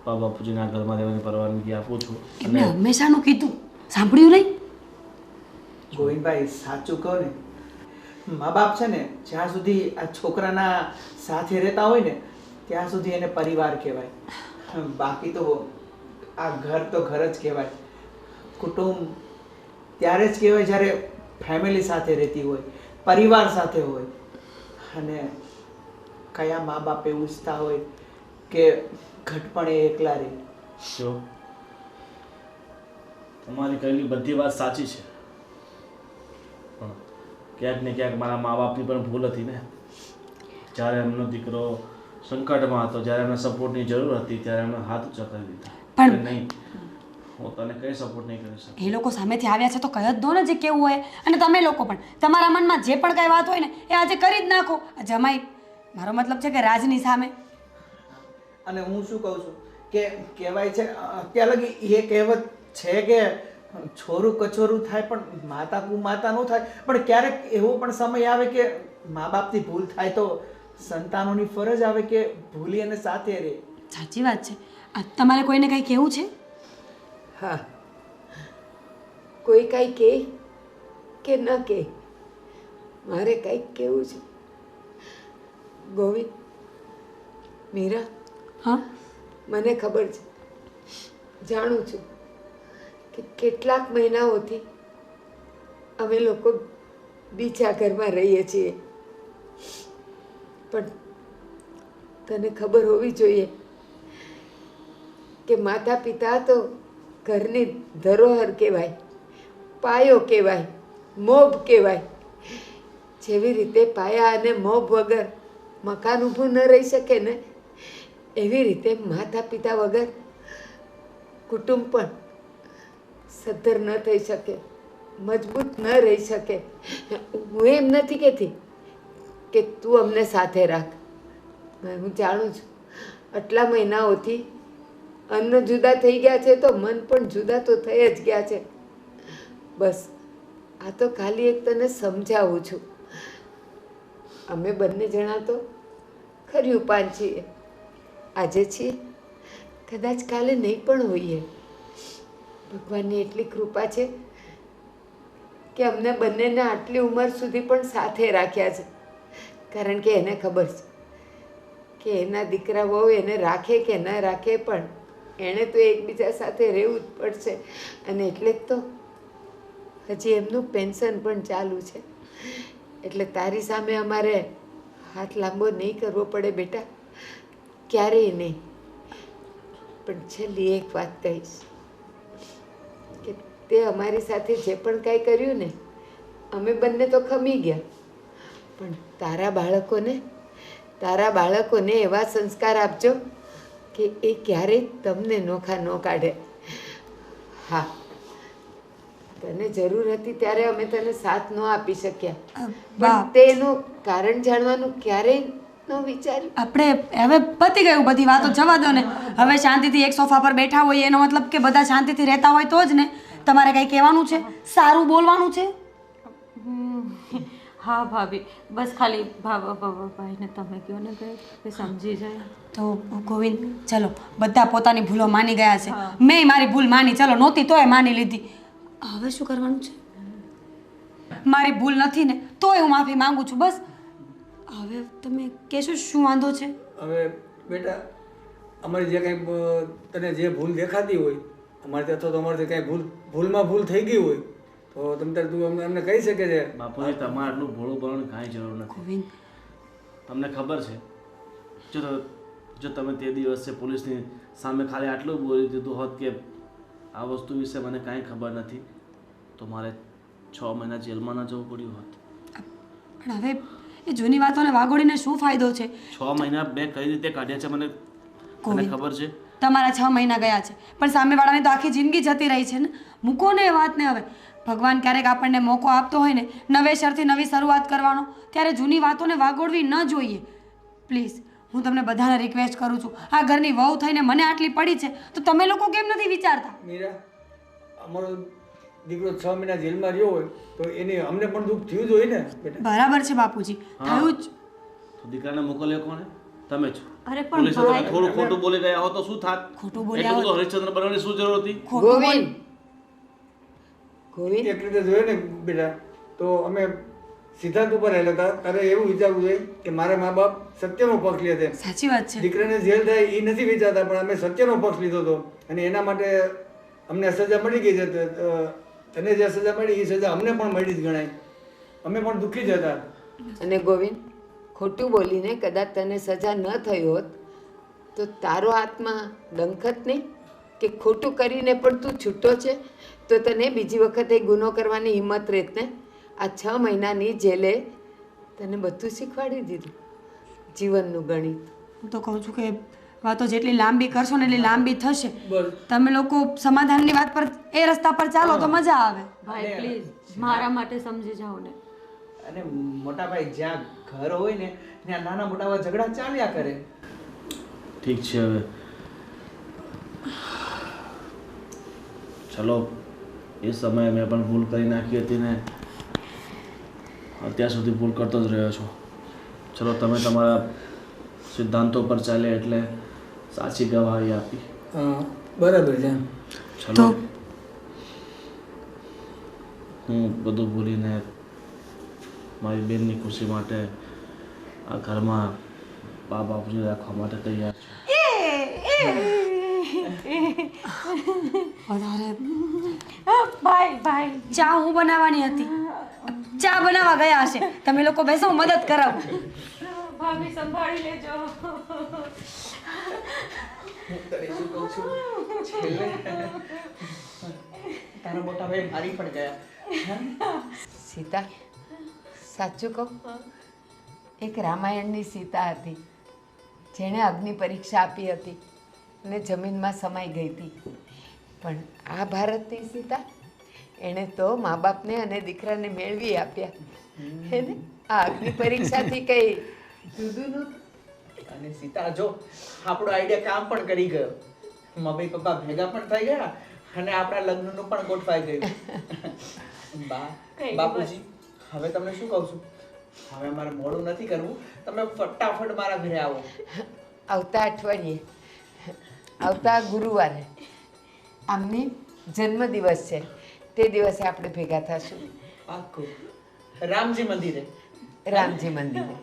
બાપુજીના ઘરમાં રહેવાની પરવાનગી આપું છું. એમને હંમેશાનું કીધું, સાંભળ્યું નહીં? ગોવિંદભાઈ સાચું કહો ને, મા બાપ છે ને જ્યાં સુધી આ છોકરાના સાથે રહેતા હોય ને ત્યાં સુધી એને પરિવાર કહેવાય. બાકી તો આ ઘર તો ઘર જ કહેવાય. કુટુંબ ત્યારે જ કહેવાય જ્યારે ફેમિલી સાથે રહેતી હોય, પરિવાર સાથે હોય. અને કયા મા બાપ એવું ઈચ્છતા હોય કે ઘટપણે એકલા રહે? જો તમારી કહેલી બધી વાત સાચી છે, પણ ક્યાંક ને ક્યાંક મારા મા બાપની પણ ભૂલ હતી ને. જ્યારે એમનો દીકરો સંકટમાં હતો, જ્યારે એમને સપોર્ટની જરૂર હતી, ત્યારે એમને હાથ ઊંચા કરી દીધા. પણ નહીં, હું તને કંઈ સપોર્ટ નહીં કરી શકું. એ લોકો સામેથી આવ્યા છે તો કહી જ દો ને જે કેવું હોય. અને તમે લોકો પણ તમારા મનમાં જે પણ કાંઈ વાત હોય ને એ આજે કરી જ નાખો. જમાઈ, મારો મતલબ છે કે રાજની સામે. અને હું શું કહું છું કે કહેવાય છે અત્યારે લગી એ કહેવત છે કે છોરું કચોરું થાય પણ માતા કુમાતા ન થાય. પણ ક્યારેક એવો પણ સમય આવે કે મા બાપથી ભૂલ થાય તો સંતાનોની ફરજ આવે કે ભૂલી અને સાથે રહે. સાચી વાત છે. આ તમારે કોઈને કંઈ કહેવું છે? હા, કોઈ કાંઈ કહે કે ન કહે, મારે કંઈક કહેવું છે. ગોવિંદ, મીરા, હા, મને ખબર છે, જાણું છું કે કેટલાક મહિનાઓથી અમે લોકો બીજા ઘરમાં રહીએ છીએ, પણ તને ખબર હોવી જોઈએ કે માતા પિતા તો ઘરની ધરોહર કહેવાય, પાયો કહેવાય, મોભ કહેવાય. જેવી રીતે પાયા અને મોભ વગર મકાન ઊભું ન રહી શકે ને, એવી રીતે માતા પિતા વગર કુટુંબ પણ સદ્ધર ન થઈ શકે, મજબૂત ન રહી શકે. હું એમ નથી કહેતી કે તું અમને સાથે રાખ. હું જાણું છું આટલા મહિનાઓથી અન્ન જુદા થઈ ગયા છે તો મન પણ જુદા તો થઈ જ ગયા છે. બસ આ તો ખાલી એક તને સમજાવું છું. અમે બંને જણા તો ખરી ઉપાન છીએ, આજે છીએ, કદાચ કાલે નહીં પણ હોઈએ. ભગવાનની એટલી કૃપા છે કે અમને બંનેને આટલી ઉંમર સુધી પણ સાથે રાખ્યા છે. કારણ કે એને ખબર છે કે એના દીકરા વહુ એને રાખે કે ન રાખે પણ એણે તો એકબીજા સાથે રહેવું જ પડશે. અને એટલે જ તો હજી એમનું પેન્શન પણ ચાલુ છે. એટલે તારી સામે અમારે હાથ લાંબો નહીં કરવો પડે બેટા, ક્યારેય નહીં. પણ છેલ્લી એક વાત કહીશ કે તે અમારી સાથે જે પણ કાંઈ કર્યું ને, અમે બંને તો ખમી ગયા, પણ તારા બાળકોને એવા સંસ્કાર આપજો કે એ ક્યારેય તમને નોખા ન કાઢે. હા, તને જરૂર હતી ત્યારે અમે તને સાથ ન આપી શક્યા, પણ તેનું કારણ જાણવાનું ક્યારેય ન વિચાર્યું. આપણે હવે પતી ગયું બધી વાતો, જવા દો ને. હવે શાંતિથી એક સોફા પર બેઠા હોય એનો મતલબ કે બધા શાંતિથી રહેતા હોય તો જ ને. તમારે કંઈ કહેવાનું છે, સારું બોલવાનું છે. હા ભાભી, બસ ખાલી ભાઈને તમે કહો ને કે સમજી જાય. તો ગોવિંદ, ચલો બધા પોતાની ભૂલો માની ગયા છે. મેં મારી ભૂલ માની, ચલો નહોતી તોય માની લીધી. હવે શું કરવાનું છે? મારી ભૂલ નથી ને તોય હું માફી માંગુ છું. બસ હવે તમે કહેશો શું વાંધો છે? હવે બેટા, અમારી જે કાંઈ તને જે ભૂલ દેખાતી હોય અમારે અથવા તો અમારે કાંઈ ભૂલમાં ભૂલ થઈ ગઈ હોય તો તું અમને કહી શકે છે. બાપુજી, તમારે આટલું ભોળું બોલવાની કાંઈ જરૂર નથી. ગોવિંદ, તમને ખબર છે, જો તમે તે દિવસે પોલીસની સામે ખાલી આટલું બોલી દીધું હોત કે આ વસ્તુ વિશે મને કાંઈ ખબર નથી, તો મારે 6 મહિના જેલમાં ન જવું પડ્યું હોત. પણ હવે એ જૂની વાતોને વાગોડીને શું ફાયદો છે? 6 મહિના મેં કઈ રીતે કાઢ્યા છે મને ખબર છે. તમારા 6 મહિના ગયા છે, પણ સામેવાળાની તો આખી જિંદગી જતી રહી છે ને. મૂકો ને એ વાતને. હવે ભગવાન ક્યારેક આપણને મોકો આપતો હોય ને નવેસરથી નવી શરૂઆત કરવાનો, ત્યારે જૂની વાતોને વાગોડવી ન જોઈએ. પ્લીઝ, હું તમને બધાને રિક્વેસ્ટ કરું છું, આ ઘરની વહુ થઈને મને આટલી પડી છે તો તમે લોકો કેમ નથી વિચારતા? મીરા, અમારો દીકરો 6 મહિના જેલમાં રહ્યો હોય તો એની અમને પણ દુઃખ થયું જ હોય ને બેટા. બરાબર છે બાપુજી, થયું જ. તો દીકરાને મોકલ્યો કોને? તમે જ. અરે પણ પોલીસે તમે થોડું ખોટું બોલી ગયા હો તો શું થાત? ખોટું બોલ્યા એટલું બધું હરિશ્ચંદ્ર બનવાની શું જરૂર હતી? ગોવિંદ, એક રીતે જોઈએ ને બેટા, તો અમે સિદ્ધાંત ઉપર રહેલા હતા. તારે એવું વિચારવું જોઈએ કે મારા મા બાપ સત્યનો પક્ષ લે છે. સાચી વાત છે. દીકરાને જેલ થાય એ નથી વિચારતા, પણ અમે સત્યનો પક્ષ લીધો હતો અને એના માટે અમને સજા મળી ગઈ છે. તને જે સજા મળી એ સજા અમને પણ મળી જ ગણાય. અમે પણ દુઃખી જ હતા. અને ગોવિંદ, ખોટું બોલીને કદાચ તને સજા ન થઈ હોત તો તારો આત્મા ડંખત નહીં કે ખોટું કરીને પણ તું છૂટો છે તો તને બીજી વખત એ ગુનો કરવાની હિંમત રહેત ને. આ 6 મહિનાની જેલે તને બધું શીખવાડી દીધું, જીવનનું ગણિત. હું તો કહું છું કે વાતો જેટલી લાંબી કરશો ને એટલી લાંબી થશે. બસ. તમે લોકો સમાધાનની વાત પર એ રસ્તા પર ચાલો તો મજા આવે. ભાઈ પ્લીઝ મારા માટે સમજી જાઓ ને. અને મોટા ભાઈ, જ્યાં ઘર હોય ને ત્યાં નાના મોટા ઝઘડા ચાલ્યા કરે. ઠીક છે, હવે ચલો, એ સમયે મેં પણ ભૂલ કરી નાખી હતી ને અત્યાર સુધી ભૂલ કરતો જ રહ્યો છું. ચલો, તમે તમારા સિદ્ધાંતો પર ચાલે એટલે સાચી ગવાહી આપી. બરાબર છે. ચલો, હું બધું ભૂલીને મારી બેનની ખુશી માટે આ ઘરમાં બા બાપુજી રાખવા માટે તૈયાર છું. વધારે ભાઈ ચા હું બનાવવાની હતી, ચા બનાવવા ગયા હશે. તમે લોકો બેસો, હું મદદ કરાવું. ભાભી સંભાળી લેજો. હું તને શું કહું છું, છેલ્લે તારા મોટા ભાઈ મારી પણ ગયા. સીતા, સાચું કહું, એક રામાયણની સીતા હતી જેણે અગ્નિ પરીક્ષા આપી હતી અને જમીનમાં સમાઈ ગઈ હતી. પણ આ ભારતની સીતા, એણે તો મા બાપને અને દીકરાને મેળવી આપ્યા. એને આ અગ્નિ પરીક્ષાથી કઈ જુદું નહોતું. અને સીતા, જો આપણો આઈડિયા કામ પણ કરી ગયો. મમ્મી પપ્પા ભેગા પણ થઈ ગયા અને આપણા લગ્નનું પણ ગોઠવાઈ ગયું. બાપુજી, હવે તમને શું કહું છું, હવે મારે મોડું નથી કરવું. તમે ફટાફટ મારા ઘરે આવો. આવતા અઠવાડિયે, આવતા ગુરુવારે આમની જન્મદિવસ છે તે દિવસે આપણે ભેગા થશું પાક્કું રામજી મંદિરે રામજી મંદિરે.